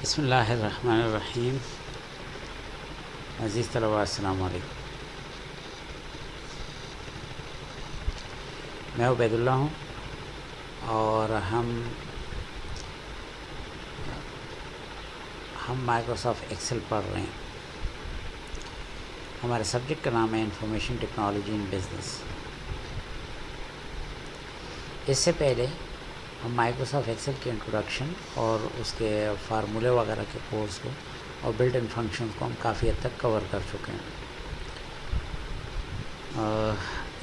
بسم اللہ الرحمن الرحیم. عزیز طلباء السلام علیکم. میں عبید اللہ ہوں اور ہم مائیکروسافٹ ایکسل پڑھ رہے ہیں. ہمارے سبجیکٹ کا نام ہے انفارمیشن ٹیکنالوجی ان بزنس. اس سے پہلے ہم مائیکروسافٹ ایکسل کی انٹروڈکشن اور اس کے فارمولے وغیرہ کے کورس کو اور بلٹ ان فنکشنز کو ہم کافی حد تک کور کر چکے ہیں.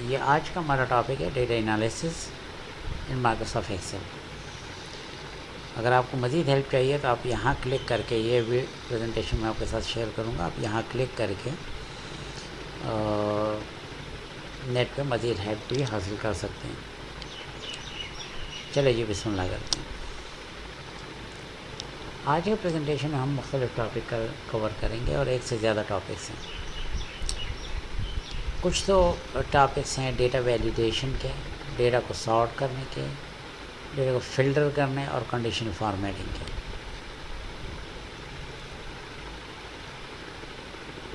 یہ آج کا ہمارا ٹاپک ہے ڈیٹا انالیسس ان مائیکروسافٹ ایکسل. اگر آپ کو مزید ہیلپ چاہیے تو آپ یہاں کلک کر کے، یہ بھی پریزنٹیشن میں آپ کے ساتھ شیئر کروں گا، آپ یہاں کلک کر کے نیٹ پہ مزید ہیلپ بھی حاصل کر سکتے ہیں. چلے جی بسم اللہ کرتے ہیں. آج کے پریزنٹیشن میں ہم مختلف ٹاپک کور کریں گے اور ایک سے زیادہ ٹاپکس ہیں. کچھ تو ٹاپکس ہیں ڈیٹا ویلیڈیشن کے، ڈیٹا کو سارٹ کرنے کے، ڈیٹا کو فلٹر کرنے اور کنڈیشن فارمیٹنگ کے.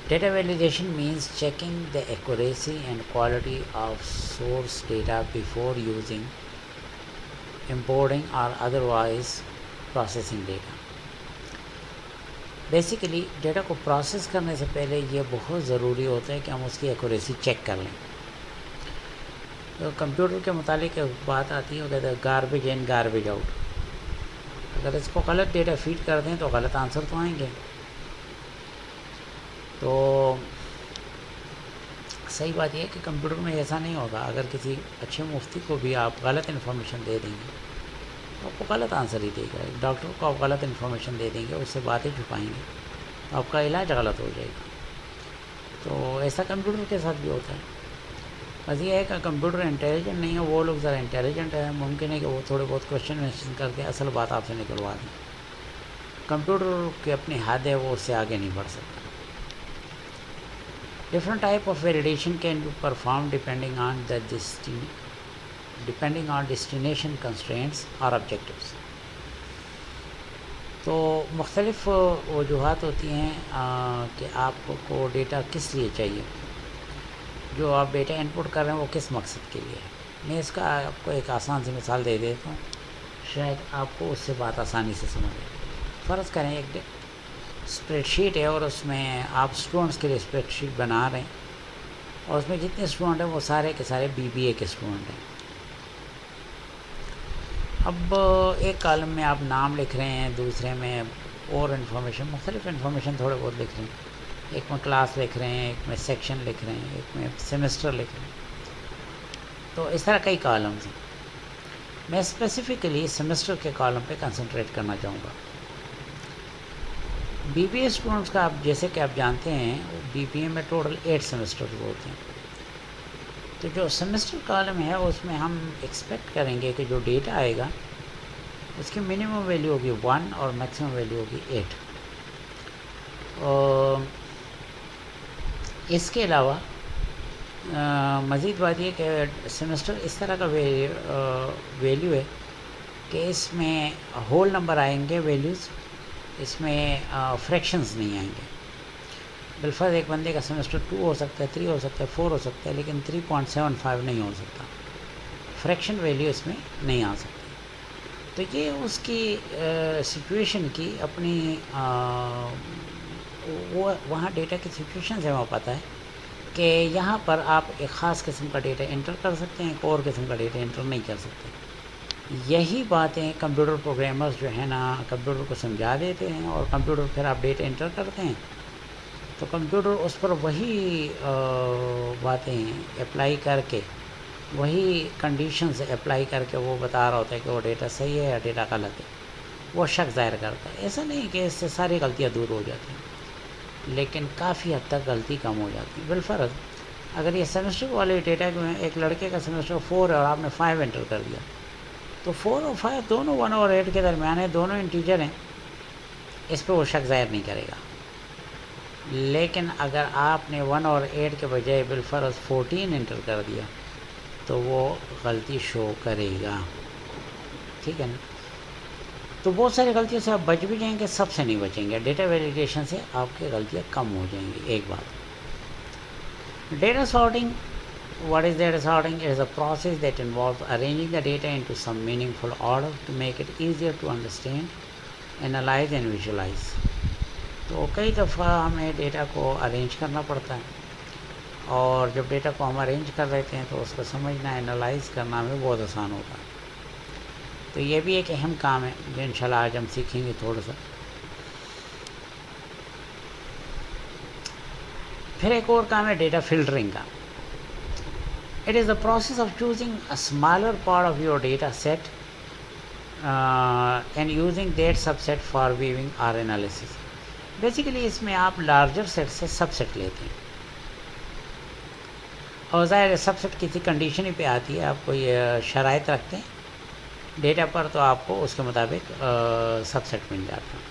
Data validation means checking the accuracy and quality of source data before using, importing or otherwise processing data. Basically data کو پروسیس کرنے سے پہلے یہ بہت ضروری ہوتا ہے کہ ہم اس کی ایکوریسی چیک کر لیں. تو کمپیوٹر کے متعلق ایک بات آتی ہے، وہ کہتے ہیں گاربیج ان گاربیج آؤٹ. اگر اس کو غلط ڈیٹا فیڈ کر دیں تو غلط آنسر تو آئیں گے. تو صحیح بات یہ ہے کہ کمپیوٹر میں ایسا نہیں ہوگا. اگر کسی اچھے مفتی کو بھی آپ غلط انفارمیشن دے دیں گے تو آپ کو غلط آنسر ہی دے گا. ڈاکٹر کو آپ غلط انفارمیشن دے دیں گے، اس سے باتیں چھپائیں گے تو آپ کا علاج غلط ہو جائے گا. تو ایسا کمپیوٹر کے ساتھ بھی ہوتا ہے. بس یہ ہے کہ کمپیوٹر انٹیلیجنٹ نہیں ہے، وہ لوگ ذرا انٹیلیجنٹ ہیں، ممکن ہے کہ وہ تھوڑے بہت کوشچن کر کے اصل بات آپ سے نکلوا دیں. کمپیوٹر کی اپنی حد ہے، وہ اس سے آگے نہیں بڑھ سکتا. Different type of validation can be performed depending on destination constraints or objectives. تو مختلف وجوہات ہوتی ہیں کہ آپ کو ڈیٹا کس لیے چاہیے. جو آپ ڈیٹا انپٹ کر رہے ہیں وہ کس مقصد کے لیے ہے. میں اس کا آپ کو ایک آسان سی مثال دے دیتا ہوں، شاید آپ کو اس سے بات آسانی سے سمجھ آئے. فرض کریں ایک اسپریڈ شیٹ ہے اور اس میں آپ اسٹوڈنٹس کے لیے اسپریڈ شیٹ بنا رہے ہیں اور اس میں جتنے اسٹوڈنٹ ہیں وہ سارے کے سارے BBA کے اسٹوڈنٹ ہیں. اب ایک کالم میں آپ نام لکھ رہے ہیں، دوسرے میں اور انفارمیشن، مختلف انفارمیشن تھوڑے بہت لکھ رہے ہیں. ایک میں کلاس لکھ رہے ہیں، ایک میں سیکشن لکھ رہے ہیں، ایک میں سیمسٹر لکھ رہے ہیں. تو اس طرح کئی کالمز ہیں. میں اسپیسیفکلی سیمسٹر کے کالم پہ کنسنٹریٹ کرنا چاہوں گا. BBA اسٹوڈنٹس کا آپ جیسے کہ آپ جانتے ہیں BBA میں ٹوٹل 8 سیمسٹر ہوتے ہیں. تو جو سیمسٹر کالم ہے اس میں ہم ایکسپیکٹ کریں گے کہ جو ڈیٹا آئے گا اس کی منیمم ویلیو ہوگی 1 اور میکسیمم ویلیو ہوگی 8. اس کے علاوہ مزید بات یہ کہ سیمسٹر اس طرح کا ویلیو ہے کہ اس میں ہول نمبر آئیں گے ویلیوز، اس میں فریکشنز نہیں آئیں گے. بالفرض ایک بندے کا سیمسٹر 2 ہو سکتا ہے، 3 ہو سکتا ہے، 4 ہو سکتا ہے، لیکن 3.75 نہیں ہو سکتا. فریکشن ویلیو اس میں نہیں آ سکتی. تو یہ اس کی سچویشن کی اپنی وہاں ڈیٹا کی سچویشن سے ہمیں پتہ ہے کہ یہاں پر آپ ایک خاص قسم کا ڈیٹا انٹر کر سکتے ہیں، ایک اور قسم کا ڈیٹا انٹر نہیں کر سکتے. یہی باتیں کمپیوٹر پروگرامرز جو ہیں نا کمپیوٹر کو سمجھا دیتے ہیں، اور کمپیوٹر پھر آپ ڈیٹا انٹر کرتے ہیں تو کمپیوٹر اس پر وہی باتیں اپلائی کر کے، وہی کنڈیشنز اپلائی کر کے وہ بتا رہا ہوتا ہے کہ وہ ڈیٹا صحیح ہے یا ڈیٹا غلط ہے. وہ شک ظاہر کرتا ہے. ایسا نہیں کہ اس سے ساری غلطیاں دور ہو جاتی ہیں، لیکن کافی حد تک غلطی کم ہو جاتی ہے. بالفرض اگر یہ سیمسٹر والے ڈیٹا میں ایک لڑکے کا سیمسٹر 4 ہے اور آپ نے 5 انٹر کر دیا تو 4 اور 5 دونوں 1 اور 8 کے درمیان ہیں، دونوں انٹیجر ہیں، اس پہ وہ شک ظاہر نہیں کرے گا. لیکن اگر آپ نے 1 اور 8 کے بجائے بالفرض 14 انٹر کر دیا تو وہ غلطی شو کرے گا. ٹھیک ہے نا. تو بہت ساری غلطیوں سے آپ بچ بھی جائیں گے، سب سے نہیں بچیں گے. ڈیٹا ویلیڈیشن سے آپ کی غلطیاں کم ہو جائیں گی. ایک بات، data sorting. What is data sorting? It is a process that involves arranging the data into some meaningful order to make it easier to understand, analyze and visualize. تو کئی دفعہ ہمیں ڈیٹا کو ارینج کرنا پڑتا ہے، اور جب ڈیٹا کو ہم ارینج کر لیتے ہیں تو اس کو سمجھنا، انالائز کرنا ہمیں بہت آسان ہوتا ہے. تو یہ بھی ایک اہم کام ہے جو انشاءاللہ آج ہم سیکھیں گے تھوڑا سا. پھر ایک اور کام ہے ڈیٹا فلٹرنگ کا. It is the process of choosing a smaller part of your data set and using that subset for viewing or analysis. Basically اس میں آپ لارجر سیٹ سے سب سیٹ لیتے ہیں، اور ظاہر سب سیٹ کسی کنڈیشن ہی پہ آتی ہے. آپ کوئی شرائط رکھتے ہیں ڈیٹا پر تو آپ کو اس کے مطابق سب سیٹ مل جاتا ہے.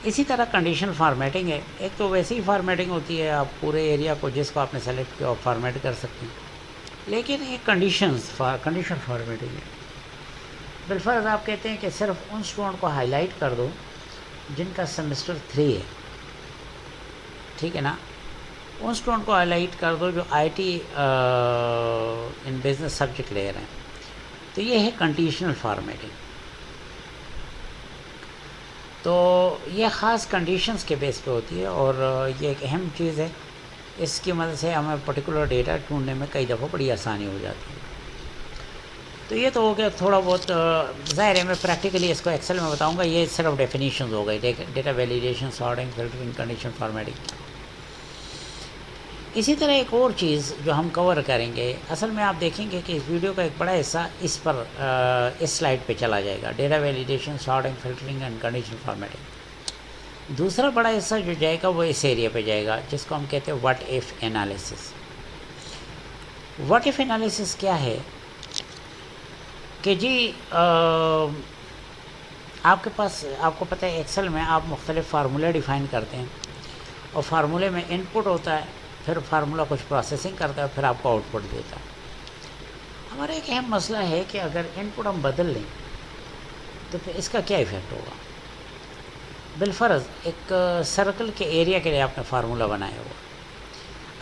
اسی طرح کنڈیشن فارمیٹنگ ہے. ایک تو ویسی ہی فارمیٹنگ ہوتی ہے، آپ پورے ایریا کو جس کو آپ نے سلیکٹ کیا فارمیٹ کر سکتے ہیں، لیکن ایک کنڈیشن فارمیٹنگ ہے. بالفرض آپ کہتے ہیں کہ صرف ان اسٹوڈنٹ کو ہائی لائٹ کر دو جن کا سیمسٹر 3 ہے، ٹھیک ہے نا. ان اسٹوڈنٹ کو ہائی لائٹ کر دو جو I T in business subject لے رہے ہیں. تو یہ ہے کنڈیشنل فارمیٹنگ. تو یہ خاص کنڈیشنز کے بیس پہ ہوتی ہے، اور یہ ایک اہم چیز ہے. اس کی مدد سے ہمیں پرٹیکولر ڈیٹا ڈھونڈنے میں کئی دفعہ بڑی آسانی ہو جاتی ہے. تو یہ تو ہو گیا تھوڑا بہت. ظاہر ہے میں پریکٹیکلی اس کو ایکسل میں بتاؤں گا. یہ صرف ڈیفینیشنز ہو گئی، data validation, sorting, filtering, condition formatting. اسی طرح ایک اور چیز جو ہم کور کریں گے، اصل میں آپ دیکھیں گے کہ اس ویڈیو کا ایک بڑا حصہ اس پر اس سلائڈ پہ چلا جائے گا، data validation, sorting, filtering and condition formatting. دوسرا بڑا حصہ جو جائے گا وہ اس ایریا پہ جائے گا جس کو ہم کہتے ہیں what if analysis. What if analysis کیا ہے کہ جی آپ کے پاس، آپ کو پتہ ہے ایکسل میں آپ مختلف فارمولے ڈیفائن کرتے ہیں، اور فارمولے میں ان پٹ ہوتا ہے، پھر فارمولہ کچھ پروسیسنگ کرتا ہے، پھر آپ کو آؤٹ پٹ دیتا ہے. ہمارا ایک اہم مسئلہ ہے کہ اگر ان پٹ ہم بدل لیں تو پھر اس کا کیا ایفیکٹ ہوگا. بالفرض ایک سرکل کے ایریا کے لیے آپ نے فارمولہ بنایا ہوا،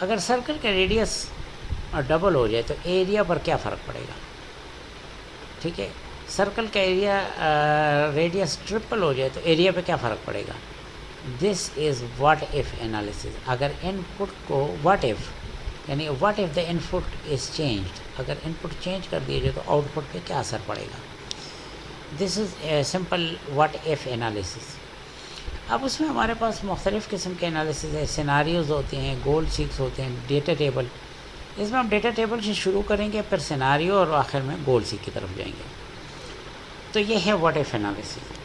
اگر سرکل کا ریڈیس ڈبل ہو جائے تو ایریا پر کیا فرق پڑے گا. ٹھیک ہے، سرکل کا ایریا ریڈیس ٹرپل ہو جائے تو ایریا پہ کیا فرق پڑے گا. This is what if analysis. اگر ان پٹ کو واٹ ایف، یعنی what if the in put is changed, اگر ان پٹ چینج کر دیا جائے تو آؤٹ پٹ پہ کیا اثر پڑے گا. This is a simple what if analysis. اب اس میں ہمارے پاس مختلف قسم کے انالیسز ہیں، سیناریوز ہوتے ہیں، گول سیکس ہوتے ہیں، ڈیٹا ٹیبل. اس میں ہم ڈیٹا ٹیبل سے شروع کریں گے، پھر سیناریو، اور آخر میں گول سیک کی طرف جائیں گے. تو یہ ہے واٹ ایف انالیسز.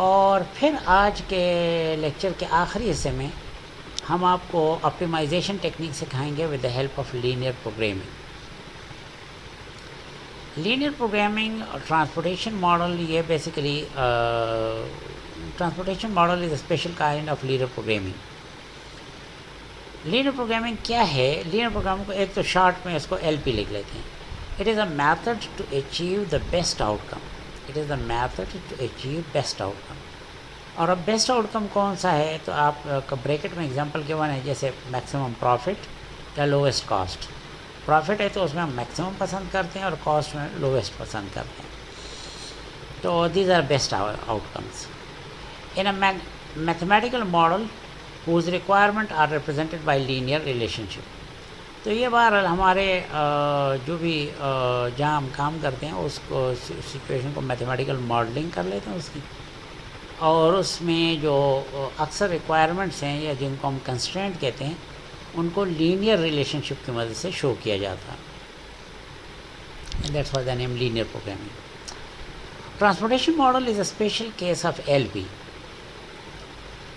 اور پھر آج کے لیکچر کے آخری حصے میں ہم آپ کو آپٹیمائزیشن ٹیکنیک سکھائیں گے with the help of linear programming. Linear programming اور ٹرانسپورٹیشن ماڈل، یہ basically transportation model is a special kind of linear programming. Linear programming کیا ہے؟ لینئر پروگرامنگ کو ایک تو شارٹ میں اس کو ایل پی لکھ لیتے ہیں. It is a method to achieve the best outcome. It is the method to achieve best outcome. اور اب بیسٹ آؤٹ کم کون سا ہے؟ تو آپ کا بریکٹ میں اگزامپل کے ون ہے، جیسے میکسیمم پروفٹ یا لویسٹ کاسٹ. پروفٹ ہے تو اس میں ہم میکسیمم پسند کرتے ہیں، اور کاسٹ میں لویسٹ پسند کرتے ہیں. تو these are best outcomes in a mathematical model whose requirement are represented by linear relationship. تو یہ بہرحال ہمارے جو بھی جہاں ہم کام کرتے ہیں اس کو سچویشن کو میتھمیٹیکل ماڈلنگ کر لیتے ہیں اس کی، اور اس میں جو اکثر ریکوائرمنٹس ہیں یا جن کو ہم کنسٹرینٹ کہتے ہیں ان کو لینئر ریلیشن شپ کی مدد سے شو کیا جاتا ہے. That's why the name linear programming. Transportation model is a special case of L P.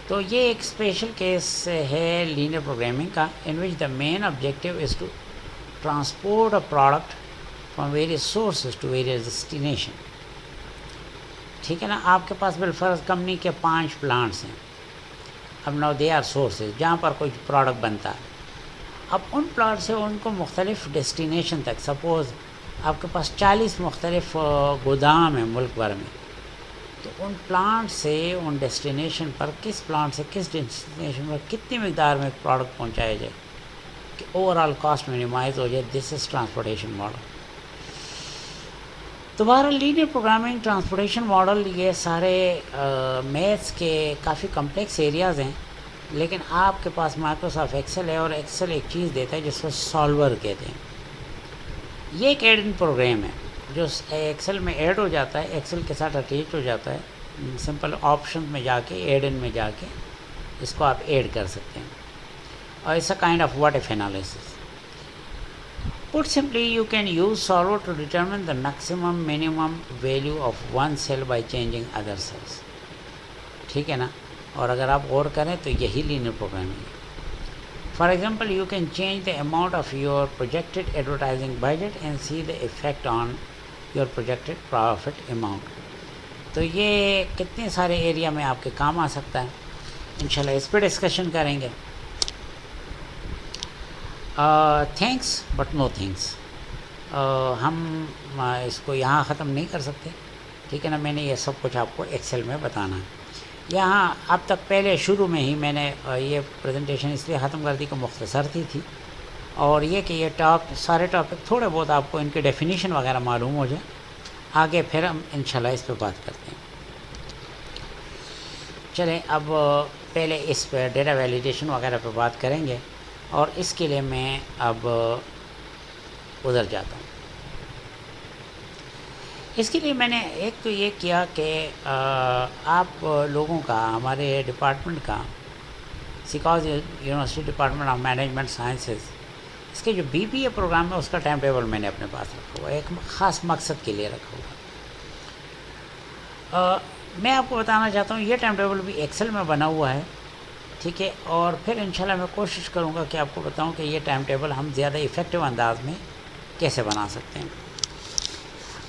تو یہ ایک اسپیشل کیس ہے لینئر پروگرامنگ کا، in which the main objective is to transport a product from various sources to various destination. ٹھیک ہے نا. آپ کے پاس بالفرض کمپنی کے 5 پلانٹس ہیں. اب نو دے آر سورسز جہاں پر کوئی پروڈکٹ بنتا ہے. اب ان پلانٹ سے ان کو مختلف ڈیسٹینیشن تک، سپوز آپ کے پاس 40 مختلف گودام ہیں ملک بھر میں، تو ان پلانٹ سے ان ڈیسٹینیشن پر کس پلانٹ سے کس ڈیسٹینیشن پر کتنی مقدار میں پروڈکٹ پہنچایا جائے کہ اوور آل کاسٹ منیمائز ہو جائے. دس از ٹرانسپورٹیشن ماڈل. دوبارہ لینئر پروگرامنگ ٹرانسپورٹیشن ماڈل یہ سارے میتھس کے کافی کمپلیکس ایریاز ہیں، لیکن آپ کے پاس مائکروسافٹ ایکسل ہے، اور ایکسل ایک چیز دیتا ہے جس کو سالور کہتے ہیں. یہ ایک ایڈ ان پروگرام ہے جو ایکسل میں ایڈ ہو جاتا ہے، ایکسل کے ساتھ اٹیچ ہو جاتا ہے. سمپل آپشن میں جا کے ایڈ ان میں جا کے اس کو آپ ایڈ کر سکتے ہیں، اور it's a kind of what if analysis. Put simply, you can use solver to determine the maximum minimum value of one cell by changing other cells. ٹھیک ہے نا؟ اور اگر آپ غور کریں تو یہی لینئر پروگرامنگ ہے. For example, you can change the amount of your projected advertising budget and see the effect on your projected profit amount. تو یہ کتنے سارے ایریا میں آپ کے کام آ سکتا ہے. انشاءاللہ اس پہ ڈسکشن کریں گے. Thanks but no thanks. ہم اس کو یہاں ختم نہیں کر سکتے، ٹھیک ہے نا؟ میں نے یہ سب کچھ آپ کو ایکسل میں بتانا ہے. یہاں اب تک پہلے شروع میں ہی میں نے یہ پریزنٹیشن اس لیے ختم کر دی کہ مختصر تھی، اور یہ کہ یہ سارے ٹاپک تھوڑے بہت آپ کو ان کے ڈیفینیشن وغیرہ معلوم ہو جائے. آگے پھر ہم انشاءاللہ اس پہ بات کرتے ہیں. چلیں اب پہلے اس پہ ڈیٹا ویلیڈیشن وغیرہ پہ بات کریں گے، اور اس کے لیے میں اب ادھر جاتا ہوں. اس کے لیے میں نے ایک تو یہ کیا کہ آپ لوگوں کا، ہمارے ڈپارٹمنٹ کا، سیکاز university department of management sciences, اس کے جو بی بی اے پروگرام ہے اس کا ٹائم ٹیبل میں نے اپنے پاس رکھا ہوا ہے، ایک خاص مقصد کے لیے رکھا ہوا. میں آپ کو بتانا چاہتا ہوں یہ ٹائم ٹیبل بھی ایکسل میں بنا ہوا ہے، ٹھیک ہے؟ اور پھر انشاءاللہ میں کوشش کروں گا کہ آپ کو بتاؤں کہ یہ ٹائم ٹیبل ہم زیادہ ایفیکٹو انداز میں کیسے بنا سکتے ہیں.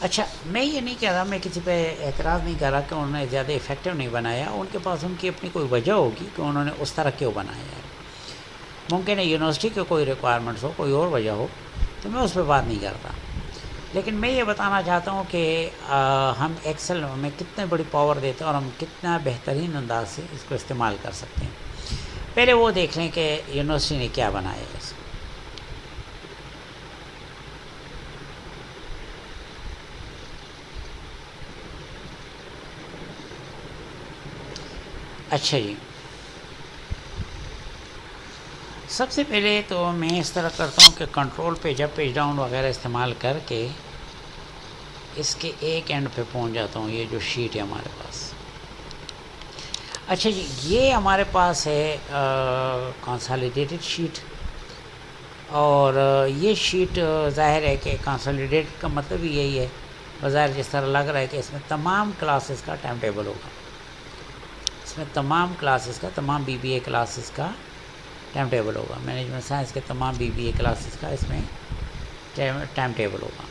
اچھا، میں یہ نہیں کہہ رہا، میں کسی پہ اعتراض نہیں کر رہا کہ انہوں نے زیادہ ایفیکٹو نہیں بنایا. ان کے پاس ان کی اپنی کوئی وجہ ہوگی کہ انہوں نے اس طرح کیوں بنایا ہے. ممکن ہے یونیورسٹی کے کوئی ریکوائرمنٹس ہو، کوئی اور وجہ ہو، تو میں اس پہ بات نہیں کرتا. لیکن میں یہ بتانا چاہتا ہوں کہ ہم ایکسل میں کتنے بڑی پاور دیتے ہیں اور ہم کتنا بہترین انداز سے اس کو استعمال کر سکتے ہیں. پہلے وہ دیکھ لیں کہ یونیورسٹی نے کیا بنایا ہے اس کو. اچھا جی، سب سے پہلے تو میں اس طرح کرتا ہوں کہ کنٹرول پیج اپ پیج ڈاؤن وغیرہ استعمال کر کے اس کے ایک اینڈ پہ پہنچ جاتا ہوں. یہ جو شیٹ ہے ہمارے پاس، اچھا جی، یہ ہمارے پاس ہے کنسالیڈیٹڈ شیٹ. اور یہ شیٹ ظاہر ہے کہ کنسالیڈیٹڈ کا مطلب ہی یہی ہے، بظاہر جس طرح لگ رہا ہے کہ اس میں تمام کلاسز کا ٹائم ٹیبل ہوگا. اس میں تمام کلاسز کا، تمام بی بی اے کلاسز کا ٹائم ٹیبل ہوگا. مینجمنٹ سائنس کے تمام بی بی اے کلاسز کا اس میں ٹائم ٹیبل ہوگا.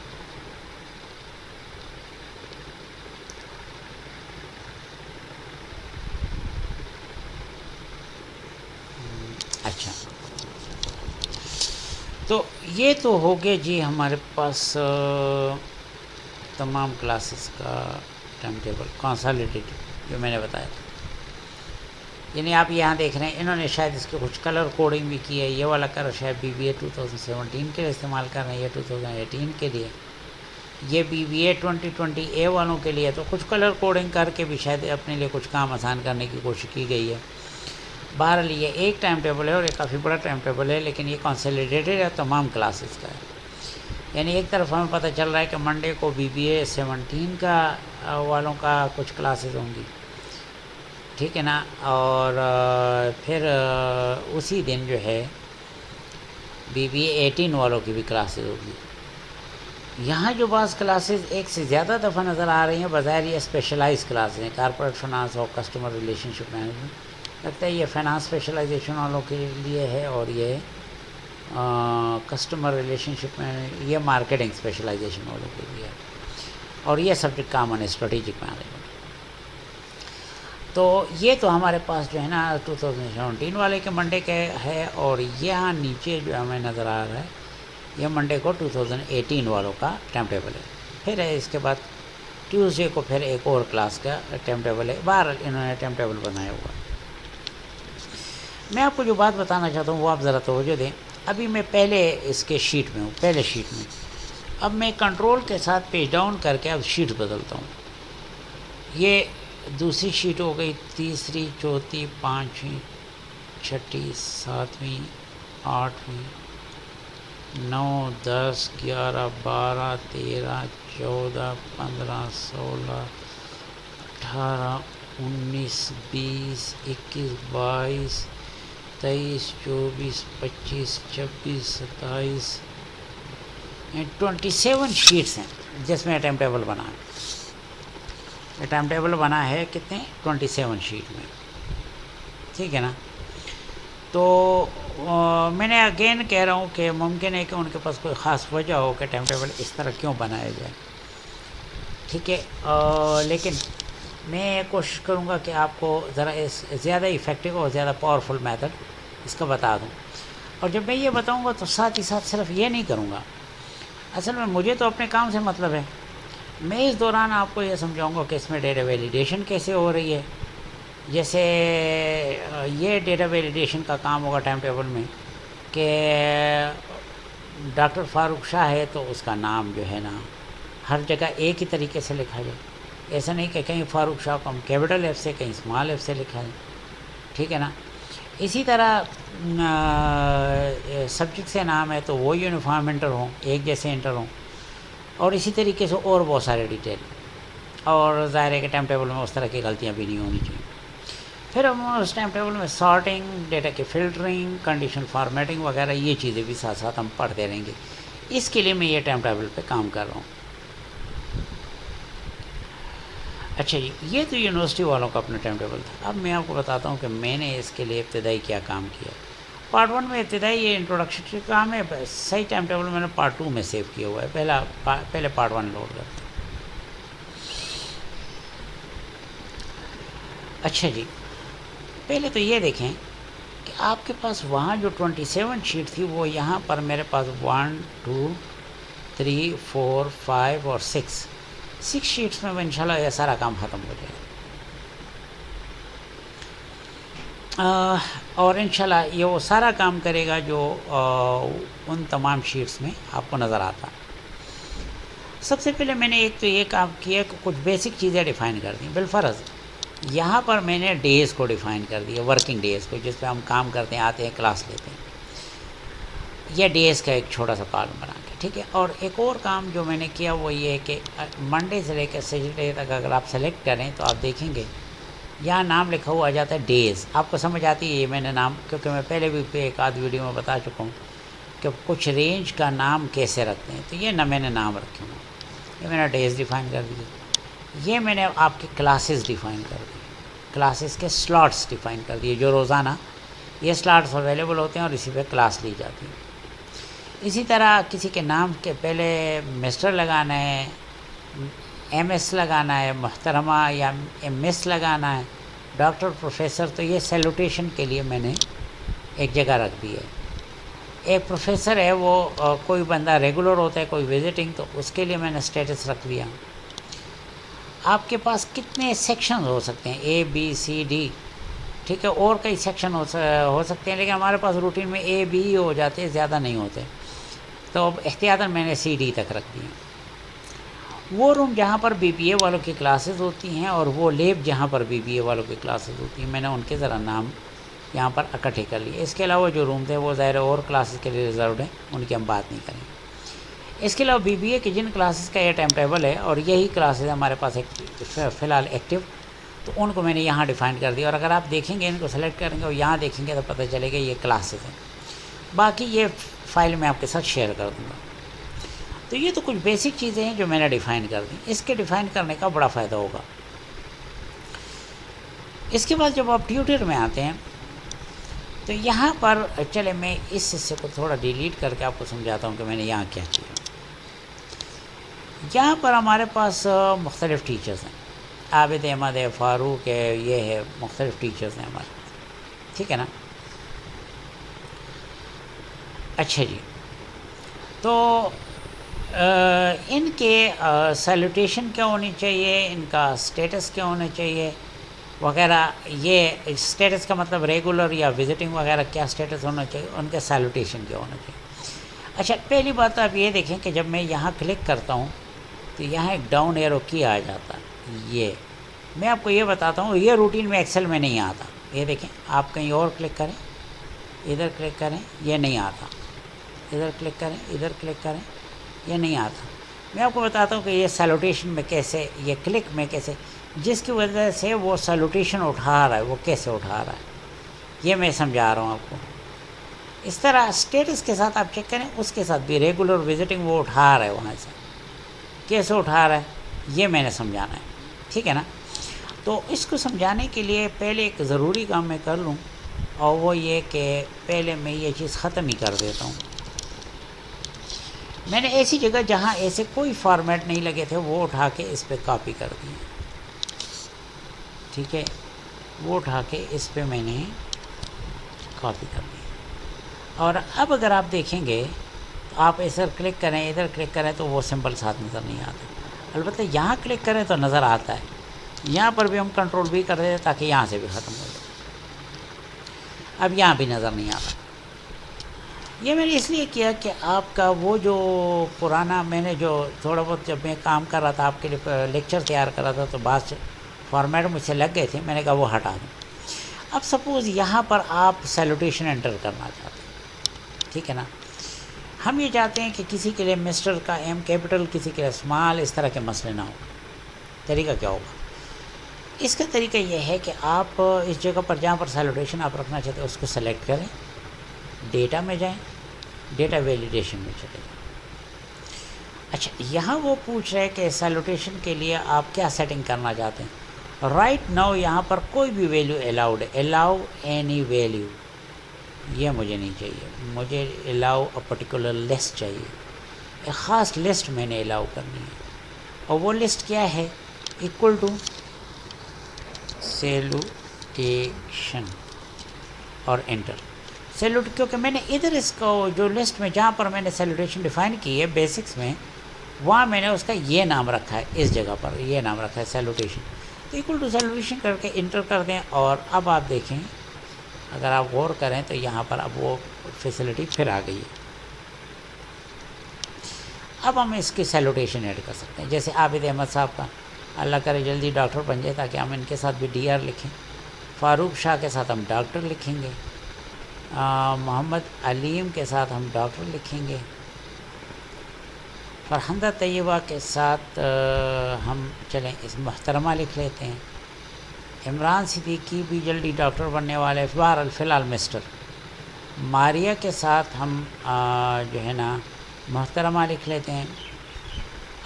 اچھا، تو یہ تو ہو گیا جی ہمارے پاس تمام کلاسز کا ٹائم ٹیبل کنسالیڈیٹڈ جو میں نے بتایا. یعنی آپ یہاں دیکھ رہے ہیں انہوں نے شاید اس کے کچھ کلر کوڈنگ بھی کی ہے. یہ والا کلر شاید بی بی اے 2017 کے لیے استعمال کر رہے ہیں، یہ 2018 کے لیے. یہ بی بی اے 2020 اے والوں کے لیے تو کچھ کلر کوڈنگ کر کے بھی شاید اپنے لیے کچھ کام آسان کرنے کی کوشش کی گئی ہے. بہرحال یہ ایک ٹائم ٹیبل ہے اور یہ کافی بڑا ٹائم ٹیبل ہے، لیکن یہ کنسالیڈیٹڈ ہے، تمام کلاسز کا ہے. یعنی ایک طرف ہمیں پتہ چل رہا ہے کہ منڈے کو بی بی اے 17 کا والوں کا کچھ کلاسز ہوں گی، ٹھیک ہے نا؟ اور پھر اسی دن جو ہے بی بی اے 18 والوں کی بھی کلاسز ہوگی. یہاں جو بعض کلاسز ایک سے زیادہ دفعہ نظر آ رہی ہیں، بظاہر یہ اسپیشلائز کلاسز ہیں، کارپوریٹ فنانس اور کسٹمر ریلیشن شپ مینجمنٹ. لگتا ہے یہ فائنانس اسپیشلائزیشن والوں کے لیے ہے، اور یہ کسٹمر ریلیشن شپ میں یہ مارکیٹنگ اسپیشلائزیشن والوں کے لیے ہے، اور یہ سبجیکٹ کامن ہے اسٹریٹجک مینجمنٹ. تو یہ تو ہمارے پاس جو ہے نا 2017 والے کے منڈے کے ہے. اور یہاں نیچے جو ہمیں نظر آ رہا ہے یہ منڈے کو 2018 والوں کا ٹائم ٹیبل ہے. پھر ہے اس کے بعد ٹیوزڈے کو پھر ایک اور کلاس کا ٹائم ٹیبل ہے. بہرحال انہوں نے ٹائم ٹیبل بنایا ہوا. میں آپ کو جو بات بتانا چاہتا ہوں وہ آپ ذرا توجہ دیں. ابھی میں پہلے اس کے شیٹ میں ہوں، پہلے شیٹ میں. اب میں کنٹرول کے ساتھ پیج ڈاؤن کر کے اب شیٹ بدلتا ہوں. یہ دوسری شیٹ ہو گئی، تیسری، چوتھی، پانچویں، چھٹی، ساتویں، آٹھویں، 9، 10، 11، 12، 13، 14، 15، 16، 18، 19، 20، 21، 22، 23، 24، 25، 26، 27، 27 شیٹس ہیں جس میں ٹائم ٹیبل بنا ہے. یہ ٹائم ٹیبل بنا ہے کتنے؟ 27 شیٹ میں. ٹھیک ہے نا. تو میں نے اگین کہہ رہا ہوں کہ ممکن ہے کہ ان کے پاس کوئی خاص وجہ ہو کہ ٹائم ٹیبل اس طرح کیوں بنایا جائے. ٹھیک ہے. لیکن میں کوشش کروں گا کہ آپ کو ذرا اس زیادہ افیکٹو اور زیادہ پاورفل میتھڈ اس کا بتا دوں. اور جب میں یہ بتاؤں گا تو ساتھ ہی ساتھ صرف یہ نہیں کروں گا. اصل میں مجھے تو اپنے کام سے مطلب ہے. میں اس دوران آپ کو یہ سمجھاؤں گا کہ اس میں ڈیٹا ویلیڈیشن کیسے ہو رہی ہے. جیسے یہ ڈیٹا ویلیڈیشن کا کام ہوگا ٹائم ٹیبل میں کہ ڈاکٹر فاروق شاہ ہے تو اس کا نام جو ہے نا ہر جگہ ایک ہی طریقے سے لکھا جائے. ایسا نہیں کہ کہیں فاروق شاہ کو ہم کیپٹل ایف سے کہیں اسمال ایف سے لکھا ہے. ٹھیک ہے نا. اسی طرح سبجیکٹ سے نام ہے تو وہ یونیفارم انٹر ہوں، ایک جیسے انٹر ہوں. اور اسی طریقے سے اور بہت سارے ڈیٹیل. اور ظاہر ہے کہ ٹائم ٹیبل میں اس طرح کی غلطیاں بھی نہیں ہونی چاہیے. پھر ہم اس ٹائم ٹیبل میں سارٹنگ، ڈیٹا کی فلٹرنگ، کنڈیشن فارمیٹنگ وغیرہ یہ چیزیں بھی ساتھ ساتھ ہم پڑھتے رہیں گے. اس کے لیے میں یہ ٹائم ٹیبل پہ کام کر رہا ہوں. اچھا جی، یہ تو یونیورسٹی والوں کا اپنا ٹائم ٹیبل تھا. اب میں آپ کو بتاتا ہوں کہ میں نے اس کے لیے ابتدائی کیا کام کیا. پارٹ 1 میں ابتدائی یہ انٹروڈکشن کا کام ہے. صحیح ٹائم ٹیبل میں نے پارٹ 2 میں سیو کیا ہوا ہے. پہلے پارٹ 1 لوڈ کرتا ہوں. اچھا جی، پہلے تو یہ دیکھیں کہ آپ کے پاس وہاں جو 27 شیٹ تھی وہ یہاں پر میرے پاس 1، 2، 3، 4، 5 اور 6 شیٹس میں انشاءاللہ یہ سارا کام ختم ہو جائے گا. اور انشاءاللہ یہ وہ سارا کام کرے گا جو ان تمام شیٹس میں آپ کو نظر آتا. سب سے پہلے میں نے ایک تو یہ کام کیا کہ کچھ بیسک چیزیں ڈیفائن کر دیں. بالفرض یہاں پر میں نے ڈیز کو ڈیفائن کر دیا، ورکنگ ڈیز کو، جس پہ ہم کام کرتے ہیں، آتے ہیں، کلاس لیتے ہیں. یہ ڈیز کا ایک چھوٹا سا کالم بنا کے. ٹھیک ہے. اور ایک اور کام جو میں نے کیا وہ یہ ہے کہ منڈے سے لے کے سیٹرڈے تک اگر آپ سلیکٹ کریں تو آپ دیکھیں گے یہاں نام لکھا ہوا آ جاتا ہے ڈیز. آپ کو سمجھ آتی ہے یہ میں نے نام، کیونکہ میں پہلے بھی ایک آدھ ویڈیو میں بتا چکا ہوں کہ کچھ رینج کا نام کیسے رکھتے ہیں. تو یہ نہ میں نے نام رکھے ہوں، یہ میں نے ڈیز ڈیفائن کر دیے. یہ میں نے آپ کے کلاسز ڈیفائن کر دی، کلاسز کے سلاٹس ڈیفائن کر دیے جو روزانہ یہ سلاٹس اویلیبل ہوتے ہیں اور اسی پہ کلاس لی جاتی ہے. اسی طرح کسی کے نام کے پہلے مسٹر لگانا ہے، ایم ایس لگانا ہے، محترمہ یا ایم ایس لگانا ہے، ڈاکٹر، پروفیسر، تو یہ سیلوٹیشن کے لیے میں نے ایک جگہ رکھ دی ہے. ایک پروفیسر ہے وہ کوئی بندہ ریگولر ہوتا ہے، کوئی وزٹنگ، تو اس کے لیے میں نے اسٹیٹس رکھ دیا. آپ کے پاس کتنے سیکشن ہو سکتے ہیں؟ اے، بی، سی، ڈی. ٹھیک ہے. اور کئی سیکشن ہو سکتے ہیں لیکن ہمارے پاس روٹین میں اے، بی ہو جاتے ہیں، زیادہ نہیں ہوتے. تو اب احتیاطاً میں نے سی، ڈی تک رکھ دی. وہ روم جہاں پر بی بی اے والوں کی کلاسز ہوتی ہیں اور وہ لیب جہاں پر بی بی اے والوں کی کلاسز ہوتی ہیں، میں نے ان کے ذرا نام یہاں پر اکٹھے کر لیے. اس کے علاوہ جو روم تھے وہ ظاہر اور کلاسز کے لیے ریزروڈ ہیں، ان کی ہم بات نہیں کریں. اس کے علاوہ بی بی اے کی جن کلاسز کا یہ ٹائم ٹیبل ہے اور یہی کلاسز ہمارے پاس ایک فی الحال ایکٹیو، تو ان کو میں نے یہاں ڈیفائن کر دیا. اور اگر آپ دیکھیں گے، ان کو سلیکٹ کریں گے اور یہاں دیکھیں گے تو پتہ چلے گا یہ کلاسز ہیں. باقی یہ فائل میں آپ کے ساتھ شیئر کر دوں گا. تو یہ تو کچھ بیسک چیزیں ہیں جو میں نے ڈیفائن کر دیں. اس کے ڈیفائن کرنے کا بڑا فائدہ ہوگا. اس کے بعد جب آپ ٹیوٹر میں آتے ہیں تو یہاں پر چلے میں اس حصے کو تھوڑا ڈیلیٹ کر کے آپ کو سمجھاتا ہوں کہ میں نے یہاں کیا کیا. یہاں پر ہمارے پاس مختلف ٹیچرز ہیں. عابد احمد ہے، فاروق ہے، یہ ہے، مختلف ٹیچرز ہیں ہمارے پاس. ٹھیک ہے نا. اچھا جی، تو ان کے سیلوٹیشن کیا ہونی چاہیے، ان کا اسٹیٹس کیا ہونا چاہیے وغیرہ. یہ اسٹیٹس کا مطلب ریگولر یا وزٹنگ وغیرہ کیا اسٹیٹس ہونا چاہیے، ان کے سیلوٹیشن کیا ہونا چاہیے. اچھا، پہلی بات آپ یہ دیکھیں کہ جب میں یہاں کلک کرتا ہوں تو یہاں ایک ڈاؤن ایرو کی آ جاتا ہے. یہ میں آپ کو یہ بتاتا ہوں، یہ روٹین میں ایکسل میں نہیں آتا. یہ دیکھیں، آپ کہیں اور کلک کریں، ادھر کلک کریں، یہ نہیں آتا. ادھر کلک کریں، ادھر کلک کریں، یہ نہیں آتا. میں آپ کو بتاتا ہوں کہ یہ سیلوٹیشن میں کیسے، یہ کلک میں کیسے، جس کی وجہ سے وہ سیلوٹیشن اٹھا رہا ہے وہ کیسے اٹھا رہا ہے، یہ میں سمجھا رہا ہوں آپ کو. اس طرح اسٹیٹس کے ساتھ آپ چیک کریں، اس کے ساتھ بھی ریگولر وزٹنگ وہ اٹھا رہا ہے، وہاں سے کیسے اٹھا رہا ہے یہ میں نے سمجھانا ہے. ٹھیک ہے نا. تو اس کو سمجھانے کے لیے پہلے ایک ضروری کام میں کر لوں، اور وہ یہ کہ پہلے میں یہ چیز ختم ہی کر دیتا ہوں. میں نے ایسی جگہ جہاں ایسے کوئی فارمیٹ نہیں لگے تھے وہ اٹھا کے اس پہ کاپی کر دی. ٹھیک ہے، وہ اٹھا کے اس پہ میں نے کاپی کر دی. اور اب اگر آپ دیکھیں گے تو آپ ادھر کلک کریں، ادھر کلک کریں تو وہ سمبل ساتھ نظر نہیں آتا. البتہ یہاں کلک کریں تو نظر آتا ہے. یہاں پر بھی ہم کنٹرول بھی کر دیں تاکہ یہاں سے بھی ختم ہو جائے. اب یہاں بھی نظر نہیں آتا. یہ میں نے اس لیے کیا کہ آپ کا وہ جو پرانا میں نے جو تھوڑا بہت جب میں کام کر رہا تھا آپ کے لیے لیکچر تیار کر رہا تھا تو بعض فارمیٹ مجھ سے لگ گئے تھے، میں نے کہا وہ ہٹا دوں. اب سپوز یہاں پر آپ سیلوٹیشن انٹر کرنا چاہتے ہیں. ٹھیک ہے نا. ہم یہ چاہتے ہیں کہ کسی کے لیے مسٹر کا ایم کیپٹل، کسی کے لیے اسمال، اس طرح کے مسئلے نہ ہو. طریقہ کیا ہوگا؟ اس کا طریقہ یہ ہے کہ آپ اس جگہ پر جہاں پر سیلوٹیشن آپ رکھنا چاہتے ہیں اس کو سلیکٹ کریں، ڈیٹا میں جائیں، ڈیٹا ویلیڈیشن میں چلے جائیں. اچھا، یہاں وہ پوچھ رہے کہ سیلوٹیشن کے لیے آپ کیا سیٹنگ کرنا چاہتے ہیں. رائٹ ناؤ یہاں پر کوئی بھی ویلیو الاؤڈ ہے. الاؤ اینی ویلیو، یہ مجھے نہیں چاہیے. مجھے الاؤ اے پرٹیکولر لسٹ چاہیے. ایک خاص لسٹ میں نے الاؤ کرنی ہے، اور وہ لسٹ کیا ہے؟ ایکول ٹو سیلوٹیشن اور انٹر. سیلوٹ کیونکہ میں نے ادھر اس کو جو لسٹ میں جہاں پر میں نے سیلوٹیشن ڈیفائن کی ہے بیسکس میں، وہاں میں نے اس کا یہ نام رکھا ہے، اس جگہ پر یہ نام رکھا ہے سیلوٹیشن. تو ایکول ٹو سیلوٹیشن کر کے انٹر کر دیں. اور اب آپ دیکھیں، اگر آپ غور کریں تو یہاں پر اب وہ فیسلٹی پھر آ گئی ہے. اب ہم اس کی سیلوٹیشن ایڈ کر سکتے ہیں. جیسے عابد احمد صاحب کا، اللہ کرے جلدی ڈاکٹر بن جائے تاکہ ہم ان کے ساتھ بھی ڈی آر لکھیں. فاروق شاہ کے ساتھ ہم ڈاکٹر لکھیں گے. محمد علیم کے ساتھ ہم ڈاکٹر لکھیں گے. فرحندہ طیبہ کے ساتھ ہم چلیں اس محترمہ لکھ لیتے ہیں. عمران صدیقی بھی جلدی ڈاکٹر بننے والے، فی الحال مسٹر. ماریہ کے ساتھ ہم جو ہے نا محترمہ لکھ لیتے ہیں.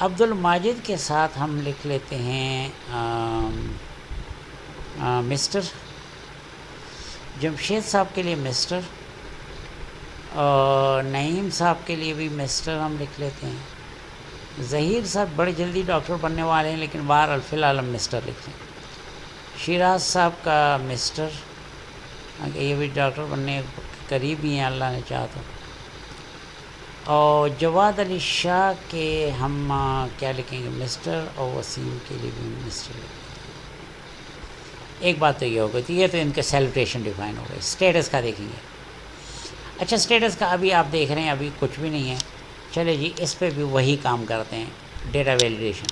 عبد الماجد کے ساتھ ہم لکھ لیتے ہیں مسٹر. جمشید صاحب کے لیے مسٹر، اور نعیم صاحب کے لیے بھی مسٹر ہم لکھ لیتے ہیں. ظہیر صاحب بڑے جلدی ڈاکٹر بننے والے ہیں لیکن فی الحال ہم مسٹر لکھ لیں. شیراز صاحب کا مسٹر، یہ بھی ڈاکٹر بننے قریب ہی ہیں اللہ نے چاہا تو. اور جواد علی شاہ کے ہم کیا لکھیں گے؟ مسٹر. اور وسیم کے لیے بھی مسٹر لکھیں گے. ایک بات تو یہ ہو گئی، تو یہ تو ان کے سیلوٹیشن ڈیفائن ہو گئے. اسٹیٹس کا دیکھیں گے. اچھا، اسٹیٹس کا ابھی آپ دیکھ رہے ہیں ابھی کچھ بھی نہیں ہے. چلے جی، اس پہ بھی وہی کام کرتے ہیں. ڈیٹا ویلیڈیشن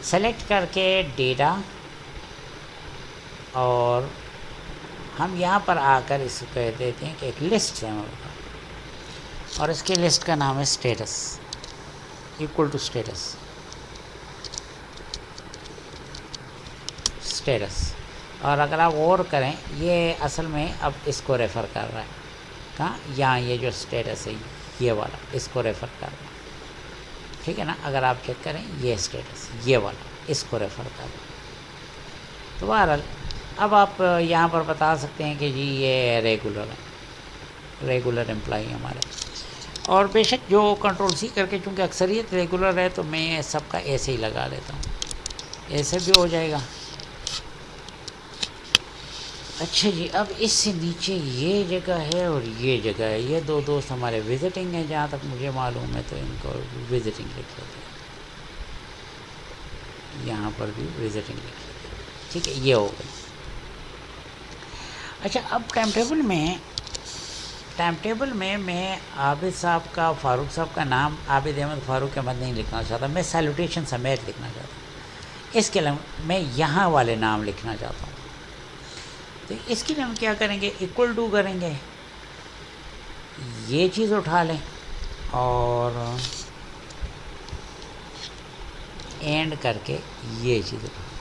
سلیکٹ کر کے ڈیٹا، اور ہم یہاں پر آ کر اس کو کہہ دیتے ہیں کہ ایک لسٹ ہے ہمارے پاس، اور اس کی لسٹ کا نام ہے اسٹیٹس. Equal to status. اور اگر آپ غور کریں یہ اصل میں اب اس کو ریفر کر رہا ہے. کہاں؟ یہاں یہ جو اسٹیٹس ہے یہ والا، اس کو ریفر کر رہا ہے. ٹھیک ہے نا. اگر آپ چیک کریں یہ اسٹیٹس یہ والا اس کو ریفر کر رہا ہے. تو بہرحال اب آپ یہاں پر بتا سکتے ہیں کہ جی یہ ریگولر ہے، ریگولر امپلائی ہمارے. اور بے شک جو کنٹرول سی کر کے، چونکہ اکثریت ریگولر ہے تو میں سب کا ایسے ہی لگا لیتا ہوں. ایسے بھی ہو جائے گا. اچھا جی، اب اس سے نیچے یہ جگہ ہے اور یہ جگہ ہے، یہ دو دوست ہمارے وزٹنگ ہیں جہاں تک مجھے معلوم ہے، تو ان کو وزٹنگ لکھ لیتے ہیں، یہاں پر بھی وزٹنگ لکھ لیتے ہیں، ٹھیک ہے، یہ ہو گئی۔ اچھا، اب ٹائم ٹیبل میں میں عابد صاحب کا، فاروق صاحب کا نام عابد احمد فاروق احمد نہیں لکھنا چاہتا، میں سیلوٹیشن سمیت لکھنا چاہتا ہوں۔ اس کے علاوہ میں یہاں والے نام لکھنا چاہتا ہوں، تو اس کے لیے ہم کیا کریں گے، ایکول ٹو کریں گے، یہ چیز اٹھا لیں اور اینڈ کر کے یہ چیز اٹھا لیں۔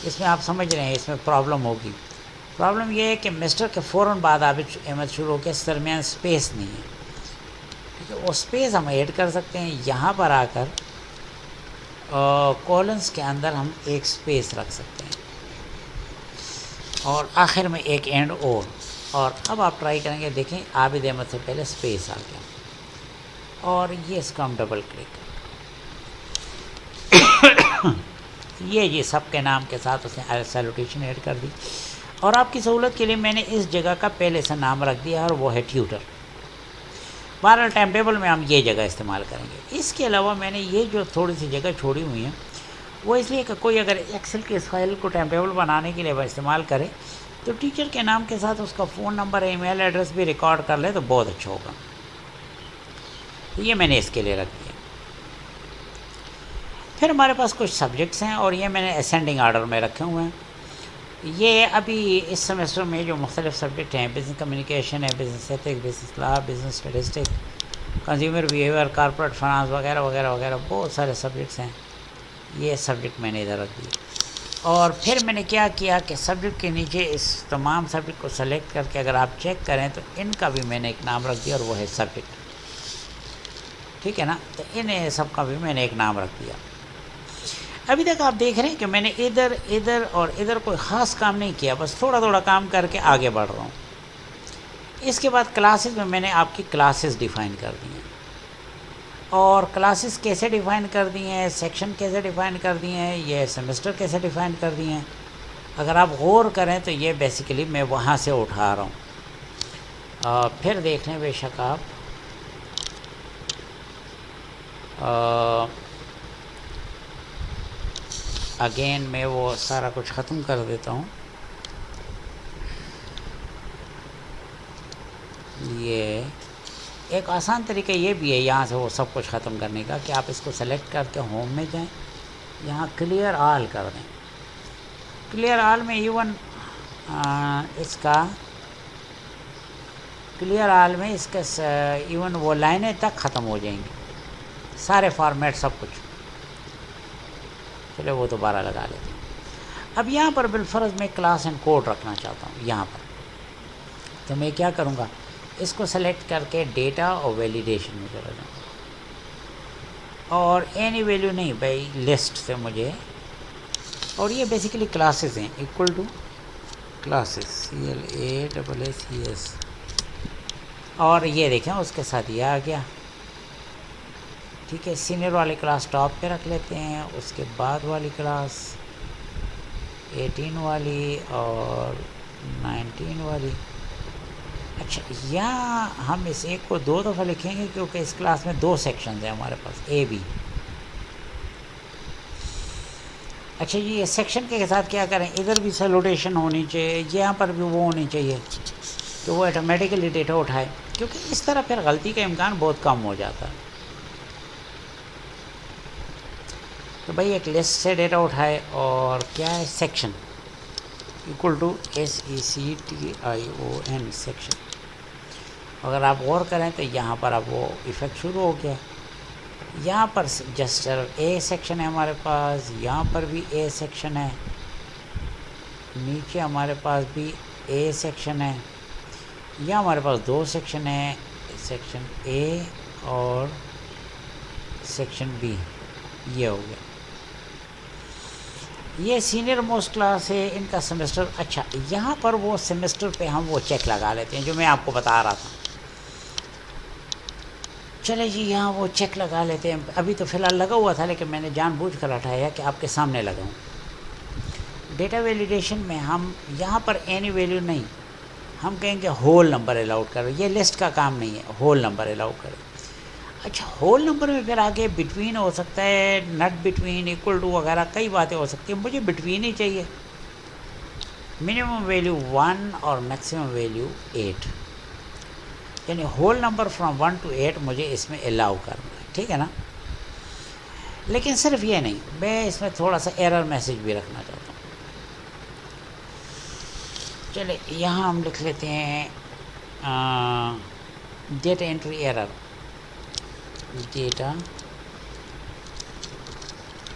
اس میں آپ سمجھ رہے ہیں اس میں پرابلم ہوگی۔ پرابلم یہ ہے کہ مسٹر کے فوراً بعد عابد احمد شروع ہو کے اس درمیان اسپیس نہیں ہے، ٹھیک ہے، وہ اسپیس ہم ایڈ کر سکتے ہیں، یہاں پر آ کر کولنس کے اندر ہم ایک اسپیس رکھ سکتے ہیں اور آخر میں ایک اینڈ اور اب آپ ٹرائی کریں گے، دیکھیں عابد احمد سے پہلے اسپیس آ گیا اور یہ اس کو ہم ڈبل کلک یہ جی سب کے نام کے ساتھ اس نے سیلوٹیشن ایڈ کر دی، اور آپ کی سہولت کے لیے میں نے اس جگہ کا پہلے سے نام رکھ دیا اور وہ ہے ٹیوٹر۔ بہرحال ٹائم ٹیبل میں ہم یہ جگہ استعمال کریں گے۔ اس کے علاوہ میں نے یہ جو تھوڑی سی جگہ چھوڑی ہوئی ہیں وہ اس لیے کہ کوئی اگر ایکسل کے اس فائل کو ٹائم ٹیبل بنانے کے لیے وہ استعمال کرے تو ٹیچر کے نام کے ساتھ اس کا فون نمبر، ای میل ایڈریس بھی ریکارڈ کر لے تو بہت اچھا ہوگا، یہ میں نے اس کے لیے رکھ دیا۔ پھر ہمارے پاس کچھ سبجیکٹس ہیں اور یہ میں نے اسینڈنگ آرڈر میں رکھے ہوئے ہیں۔ یہ ابھی اس سیمسٹر میں جو مختلف سبجیکٹ ہیں، بزنس کمیونیکیشن ہے، بزنس ایتھکس، بزنس لا، business statistic, consumer behaviour, corporate finance وغیرہ وغیرہ وغیرہ، بہت سارے سبجیکٹس ہیں، یہ سبجیکٹ میں نے ادھر رکھ دیے۔ اور پھر میں نے کیا کیا کہ سبجیکٹ کے نیچے اس تمام سبجیکٹ کو سلیکٹ کر کے اگر آپ چیک کریں تو ان کا بھی میں نے ایک نام رکھ دیا اور وہ ہے سبجیکٹ، ٹھیک ہے نا، تو ان سب کا بھی میں نے ایک نام رکھ دیا۔ ابھی تک آپ دیکھ رہے ہیں کہ میں نے ادھر اور ادھر کوئی خاص کام نہیں کیا، بس تھوڑا تھوڑا کام کر کے آگے بڑھ رہا ہوں۔ اس کے بعد کلاسز میں نے آپ کی کلاسز ڈیفائن کر دی ہیں، اور کلاسز کیسے ڈیفائن کر دی ہیں، سیکشن کیسے ڈیفائن کر دی ہیں، یہ سیمسٹر کیسے ڈیفائن کر دی ہیں، اگر آپ غور کریں تو یہ بیسیکلی میں وہاں سے اٹھا رہا ہوں۔ پھر دیکھ لیں بے شک آپ، اگین میں وہ سارا کچھ ختم کر دیتا ہوں۔ یہ ایک آسان طریقہ یہ بھی ہے یہاں سے وہ سب کچھ ختم کرنے کا کہ آپ اس کو سلیکٹ کر کے ہوم میں جائیں، یہاں کلیئر آل کر دیں۔ کلیئر آل میں ایون اس کا کلیئر آل میں اس کا ایون وہ لائنیں تک ختم ہو جائیں گی، سارے فارمیٹ سب کچھ۔ چلے وہ دوبارہ لگا لیتے ہیں۔ اب یہاں پر بالفرض میں کلاس اینڈ کوڈ رکھنا چاہتا ہوں یہاں پر، تو میں کیا کروں گا، اس کو سلیکٹ کر کے ڈیٹا اور ویلیڈیشن میں چلا جاؤں گا، اور اینی ویلیو نہیں بھائی لسٹ سے مجھے، اور یہ بیسیکلی کلاسز ہیں، ایکول ٹو کلاسز CLASSES، اور یہ دیکھیں اس کے ساتھ یہ آ گیا، ٹھیک ہے۔ سینئر والی کلاس ٹاپ پہ رکھ لیتے ہیں، اس کے بعد والی کلاس 18 والی اور 19 والی۔ اچھا، یہاں ہم اس ایک کو 2 دفعہ لکھیں گے کیونکہ اس کلاس میں 2 سیکشنز ہیں ہمارے پاس، اے بی۔ اچھا جی، یہ سیکشن کے ساتھ کیا کریں، ادھر بھی سیلوٹیشن ہونی چاہیے، یہاں پر بھی وہ ہونی چاہیے کہ وہ آٹومیٹیکلی ڈیٹا اٹھائے، کیونکہ اس طرح پھر غلطی کا امکان بہت کم ہو جاتا ہے۔ تو بھائی ایک لسٹ سے ڈیٹا اٹھائے، اور کیا ہے section, equal to SECTION section. اگر آپ غور کریں تو یہاں پر اب وہ ایفیکٹ شروع ہو گیا، یہاں پر جسٹ اے سیکشن ہے ہمارے پاس، یہاں پر بھی اے سیکشن ہے، نیچے ہمارے پاس بھی اے سیکشن ہے، یہاں ہمارے پاس 2 سیکشن ہیں، سیکشن اے اور سیکشن بی، یہ ہو گیا۔ یہ سینئر موسٹ کلاس ہے، ان کا سیمسٹر۔ اچھا، یہاں پر وہ سیمسٹر پہ ہم وہ چیک لگا لیتے ہیں جو میں آپ کو بتا رہا تھا۔ چلے جی، یہاں وہ چیک لگا لیتے ہیں، ابھی تو فی الحال لگا ہوا تھا لیکن میں نے جان بوجھ کر ہٹایا کہ آپ کے سامنے لگاؤں۔ ڈیٹا ویلیڈیشن میں ہم یہاں پر اینی ویلیو نہیں، ہم کہیں گے ہول نمبر الاؤڈ کرو، یہ لسٹ کا کام نہیں ہے، ہول نمبر الاؤ کرو۔ اچھا ہول نمبر میں پھر آگے بٹوین ہو سکتا ہے، نٹ بٹوین، ایکول ٹو وغیرہ کئی باتیں ہو سکتی ہیں، مجھے بٹوین ہی چاہیے، منیمم ویلیو 1 اور میکسیمم ویلیو 8، یعنی ہول نمبر فرام 1 to 8 مجھے اس میں الاؤ کرنا ہے، ٹھیک ہے نا۔ لیکن صرف یہ نہیں، میں اس میں تھوڑا سا ایرر میسج بھی رکھنا چاہتا ہوں۔ چلے یہاں ہم لکھ لیتے ہیں data entry error, data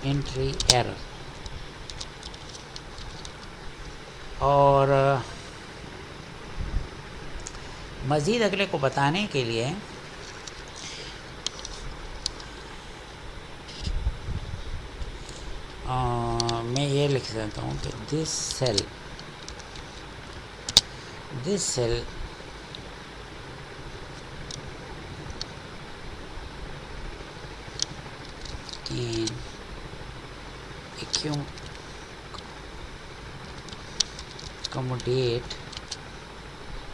entry error, اور مزید اگلے کو بتانے کے لیے میں یہ لکھ دیتا ہوں کہ دس cell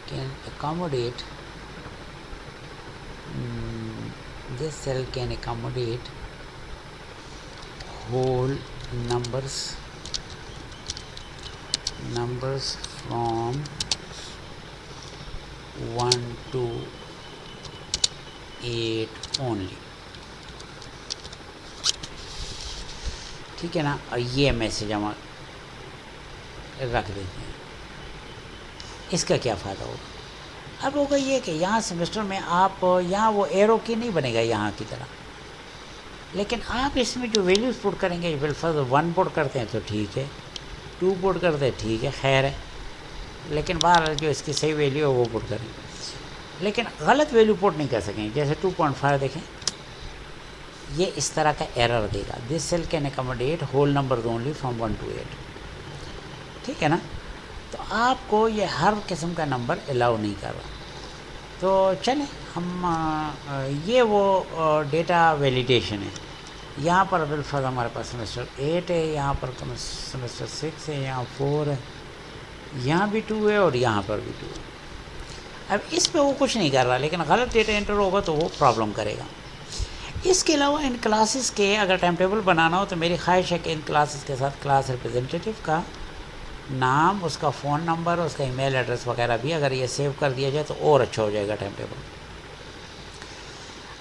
can accommodate this cell can accommodate whole numbers from 1 to 8 only، ٹھیک ہے نا۔ اور یہ میسج ہم رکھ دیتے ہیں۔ اس کا کیا فائدہ ہوگا؟ اب ہوگا یہ کہ یہاں سیمسٹر میں آپ یہاں وہ ایرو کی نہیں بنے گا یہاں کی طرح، لیکن آپ اس میں جو ویلیوز پٹ کریں گے، بالفرض 1 پٹ کرتے ہیں تو ٹھیک ہے، 2 پٹ کرتے ہیں ٹھیک ہے، خیر ہے، لیکن بہرحال جو اس کی صحیح ویلیو ہے وہ پٹ کریں، لیکن غلط ویلیو پٹ نہیں کر سکیں۔ جیسے 2.5 دیکھیں، یہ اس طرح کا ایرر دے گا، this cell can accommodate whole number only from 1 to 8، ٹھیک ہے نا۔ تو آپ کو یہ ہر قسم کا نمبر الاؤ نہیں کر رہا۔ تو چلیں ہم یہ وہ ڈیٹا ویلیڈیشن ہے۔ یہاں پر بالفرض ہمارے پاس سیمسٹر 8 ہے، یہاں پر سیمسٹر 6 ہے، یہاں 4 ہے، یہاں بھی 2 ہے، اور یہاں پر بھی 2 ہے۔ اب اس پہ وہ کچھ نہیں کر رہا، لیکن غلط ڈیٹا انٹر ہوگا تو وہ پرابلم کرے گا۔ اس کے علاوہ ان کلاسز کے اگر ٹائم ٹیبل بنانا ہو تو میری خواہش ہے کہ ان کلاسز کے ساتھ کلاس ریپرزنٹیٹیو کا نام، اس کا فون نمبر، اس کا ای میل ایڈریس وغیرہ بھی اگر یہ سیو کر دیا جائے تو اور اچھا ہو جائے گا ٹائم ٹیبل۔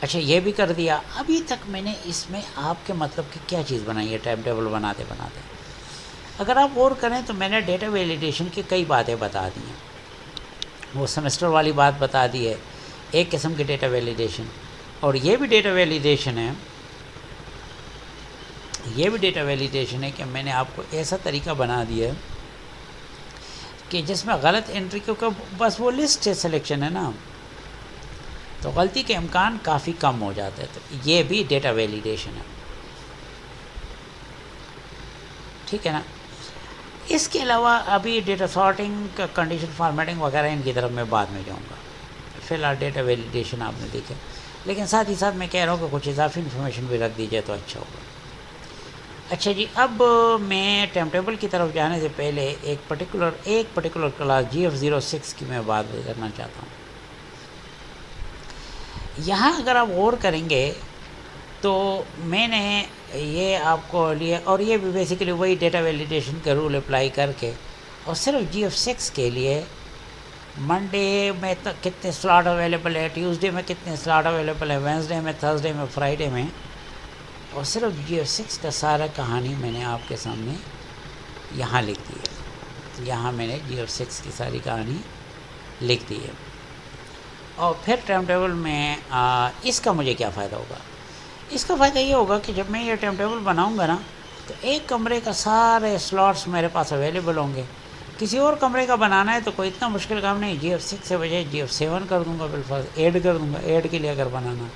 اچھا یہ بھی کر دیا۔ ابھی تک میں نے اس میں آپ کے مطلب کی کیا چیز بنائی ہے ٹائم ٹیبل بناتے بناتے؟ اگر آپ غور کریں تو میں نے ڈیٹا ویلیڈیشن کی کئی باتیں بتا دی ہیں۔ وہ سیمسٹر والی بات بتا دی ہے، ایک قسم کی ڈیٹا ویلیڈیشن، اور یہ بھی ڈیٹا ویلیڈیشن ہے، کہ میں نے آپ کو ایسا طریقہ بنا دیا ہے کہ جس میں غلط انٹری، کیونکہ بس وہ لسٹ سلیکشن ہے نا، تو غلطی کے امکان کافی کم ہو جاتے ہیں۔ تو یہ بھی ڈیٹا ویلیڈیشن ہے، ٹھیک ہے نا۔ اس کے علاوہ ابھی ڈیٹا سارٹنگ، کنڈیشن فارمیٹنگ وغیرہ ان کی طرف میں بعد میں جاؤں گا۔ فی الحال ڈیٹا ویلیڈیشن آپ نے دیکھا، لیکن ساتھ ہی ساتھ میں کہہ رہا ہوں کہ کچھ اضافی انفارمیشن بھی رکھ دی جائے تو اچھا ہوگا۔ اچھا جی، اب میں ٹائم ٹیبل کی طرف جانے سے پہلے ایک پرٹیکولر کلاس GF06 کی میں بات کرنا چاہتا ہوں۔ یہاں اگر آپ غور کریں گے تو میں نے یہ آپ کو لیا، اور یہ بھی بیسیکلی وہی ڈیٹا ویلیڈیشن کا رول اپلائی کر کے، اور صرف GF6 کے لیے منڈے میں کتنے سلاٹ اویلیبل ہے، ٹیوزڈے میں کتنے سلاٹ اویلیبل ہے، وینسڈے میں، تھرسڈے میں، فرائیڈے میں، اور صرف GF6 کا سارا کہانی میں نے آپ کے سامنے یہاں لکھ دی ہے۔ یہاں میں نے GF6 کی ساری کہانی لکھ دی ہے۔ اور پھر ٹائم ٹیبل میں اس کا مجھے کیا فائدہ ہوگا؟ اس کا فائدہ یہ ہوگا کہ جب میں یہ ٹائم ٹیبل بناؤں گا نا تو ایک کمرے کا سارے سلاٹس میرے پاس اویلیبل ہوں گے۔ کسی اور کمرے کا بنانا ہے تو کوئی اتنا مشکل کام نہیں، GF6 سے بجائے GF7 کر دوں گا، بالفرض ایڈ کر دوں گا، ایڈ کے لیے اگر بنانا،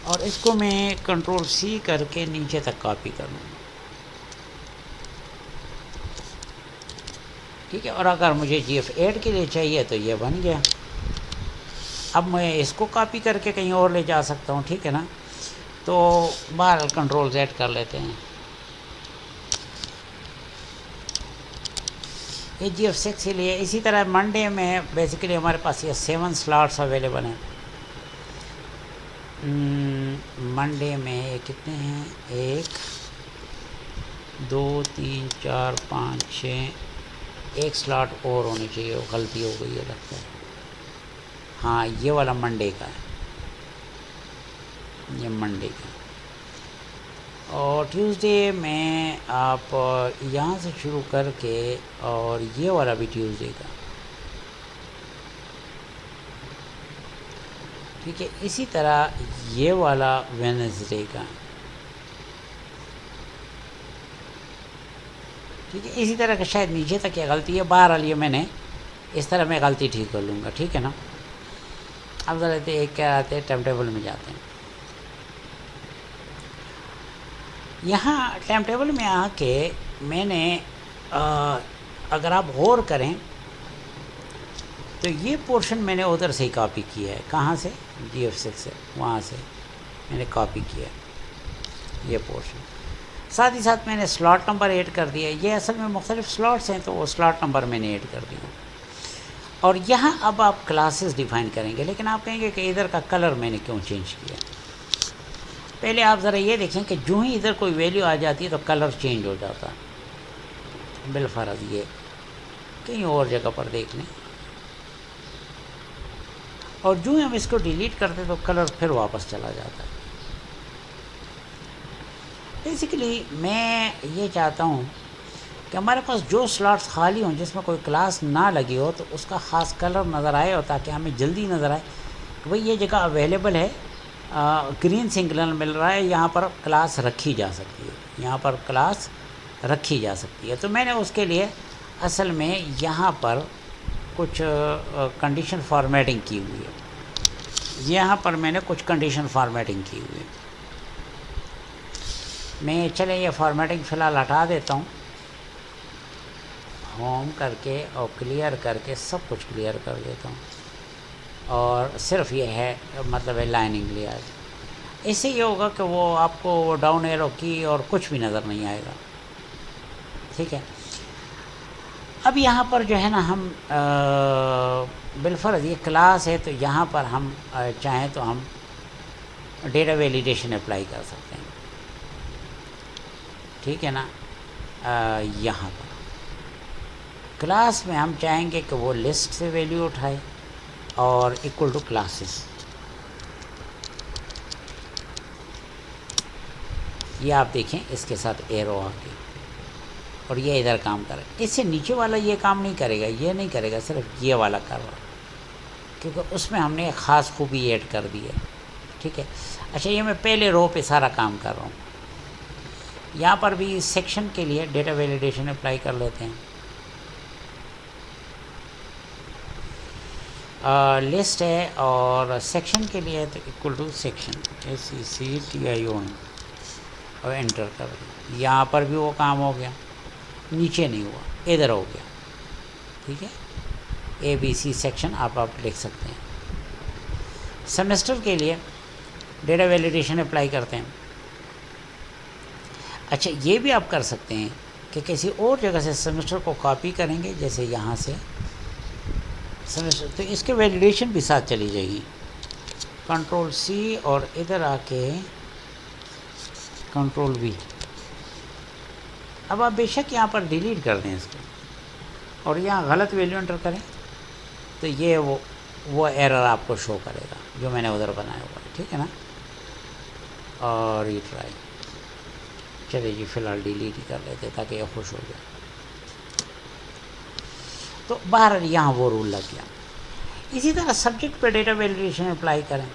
اور اس کو میں کنٹرول-C کر کے نیچے تک کاپی کر لوں گا، ٹھیک ہے۔ اور اگر مجھے GF8 کے لیے چاہیے تو یہ بن گیا۔ اب میں اس کو کاپی کر کے کہیں اور لے جا سکتا ہوں، ٹھیک ہے نا۔ تو بہرحال کنٹرول-Z کر لیتے ہیں۔ یہ جی ایف 6 کے لیے. اسی طرح منڈے میں بیسیکلی ہمارے پاس یہ 7 سلاٹس اویلیبل ہیں. منڈے میں یہ کتنے ہیں؟ 1 2 3 4 5 6. ایک سلاٹ اور ہونی چاہیے، وہ غلطی ہو گئی ہے لگتا ہے. ہاں یہ والا منڈے کا ہے، یہ منڈے کا. اور ٹیوزڈے میں آپ یہاں سے شروع کر کے اور یہ والا بھی ٹیوزڈے کا، ٹھیک ہے. اسی طرح یہ والا وینسڈے کا، ٹھیک ہے. اسی طرح کا شاید نیچے تک یہ غلطی ہے. بہرحال یہ میں نے اس طرح میں غلطی ٹھیک کر لوں گا، ٹھیک ہے نا. اب ذرا ایک کیا آتے ہیں، ٹائم ٹیبل میں جاتے ہیں. یہاں ٹائم ٹیبل میں آ کے میں نے اگر آپ غور کریں تو یہ پورشن میں نے ادھر سے ہی کاپی کیا ہے. کہاں سے؟ جی ایف 6 سے، وہاں سے میں نے کاپی کیا ہے یہ پورشن. ساتھ ہی ساتھ میں نے سلاٹ نمبر ایڈ کر دیا. یہ اصل میں مختلف سلاٹس ہیں تو وہ سلاٹ نمبر میں نے ایڈ کر دیا. اور یہاں اب آپ کلاسز ڈیفائن کریں گے، لیکن آپ کہیں گے کہ ادھر کا کلر میں نے کیوں چینج کیا. پہلے آپ ذرا یہ دیکھیں کہ جو ہی ادھر کوئی ویلیو آ جاتی ہے تو کلر چینج ہو جاتا. بالفرض یہ کہیں اور جگہ پر دیکھ لیں، اور جو ہی ہم اس کو ڈیلیٹ کرتے تو کلر پھر واپس چلا جاتا ہے. بیسیکلی میں یہ چاہتا ہوں کہ ہمارے پاس جو سلاٹس خالی ہوں جس میں کوئی کلاس نہ لگی ہو تو اس کا خاص کلر نظر آئے، اور تاکہ ہمیں جلدی نظر آئے کہ بھئی یہ جگہ اویلیبل ہے، گرین سگنل مل رہا ہے، یہاں پر کلاس رکھی جا سکتی ہے، یہاں پر کلاس رکھی جا سکتی ہے. تو میں نے اس کے لیے اصل میں یہاں پر کچھ کنڈیشن فارمیٹنگ کی ہوئی ہے. یہاں پر میں نے کچھ کنڈیشن فارمیٹنگ کی ہوئی ہے. میں چلیں یہ فارمیٹنگ فی الحال ہٹا دیتا ہوں. ہوم کر کے اور کلیئر کر کے سب کچھ کلیئر کر دیتا ہوں، اور صرف یہ ہے مطلب ہے لائننگ لیا ہے. اس سے یہ ہوگا کہ وہ آپ کو ڈاؤن ایرو کی اور کچھ بھی نظر نہیں آئے گا، ٹھیک ہے. اب یہاں پر جو ہے نا ہم بالفرض یہ کلاس ہے تو یہاں پر ہم چاہیں تو ہم ڈیٹا ویلیڈیشن اپلائی کر سکتے ہیں، ٹھیک ہے نا. یہاں پر کلاس میں ہم چاہیں گے کہ وہ لسٹ سے ویلیو اٹھائے اور ایکول ٹو کلاسز. یہ آپ دیکھیں اس کے ساتھ ایرو آ کے، اور یہ ادھر کام کرے. اس سے نیچے والا یہ کام نہیں کرے گا، یہ نہیں کرے گا، صرف یہ والا کر رہا، کیونکہ اس میں ہم نے ایک خاص خوبی ایڈ کر دی ہے، ٹھیک ہے. اچھا یہ میں پہلے رو پہ سارا کام کر رہا ہوں. یہاں پر بھی سیکشن کے لیے ڈیٹا ویلیڈیشن اپلائی کر لیتے ہیں. لسٹ ہے اور سیکشن کے لیے تو ایکول ٹو سیکشن SECTION اور انٹر کر دیں. یہاں پر بھی وہ کام ہو گیا، نیچے نہیں ہوا، ادھر ہو گیا، ٹھیک ہے. ABC سیکشن آپ لکھ سکتے ہیں. سیمسٹر کے لیے ڈیٹا ویلیڈیشن اپلائی کرتے ہیں. اچھا یہ بھی آپ کر سکتے ہیں کہ کسی اور جگہ سے سیمسٹر کو کاپی کریں گے، جیسے یہاں سے سیمسٹر، تو اس کے ویلیڈیشن بھی ساتھ چلی جائے گی. کنٹرول C اور ادھر آ کے کنٹرول V. اب آپ بے شک یہاں پر ڈیلیٹ کر دیں اس کو اور یہاں غلط ویلیو انٹر کریں تو یہ وہ ایرر آپ کو شو کرے گا جو میں نے ادھر بنایا ہوا ہے، ٹھیک ہے نا. اور ری ٹرائی. چلے جی فی الحال ڈیلیٹ ہی کر لیتے تاکہ یہ خوش ہو جائے. تو باہر یہاں وہ رول لگ گیا. اسی طرح سبجیکٹ پہ ڈیٹا ویلیڈیشن اپلائی کریں.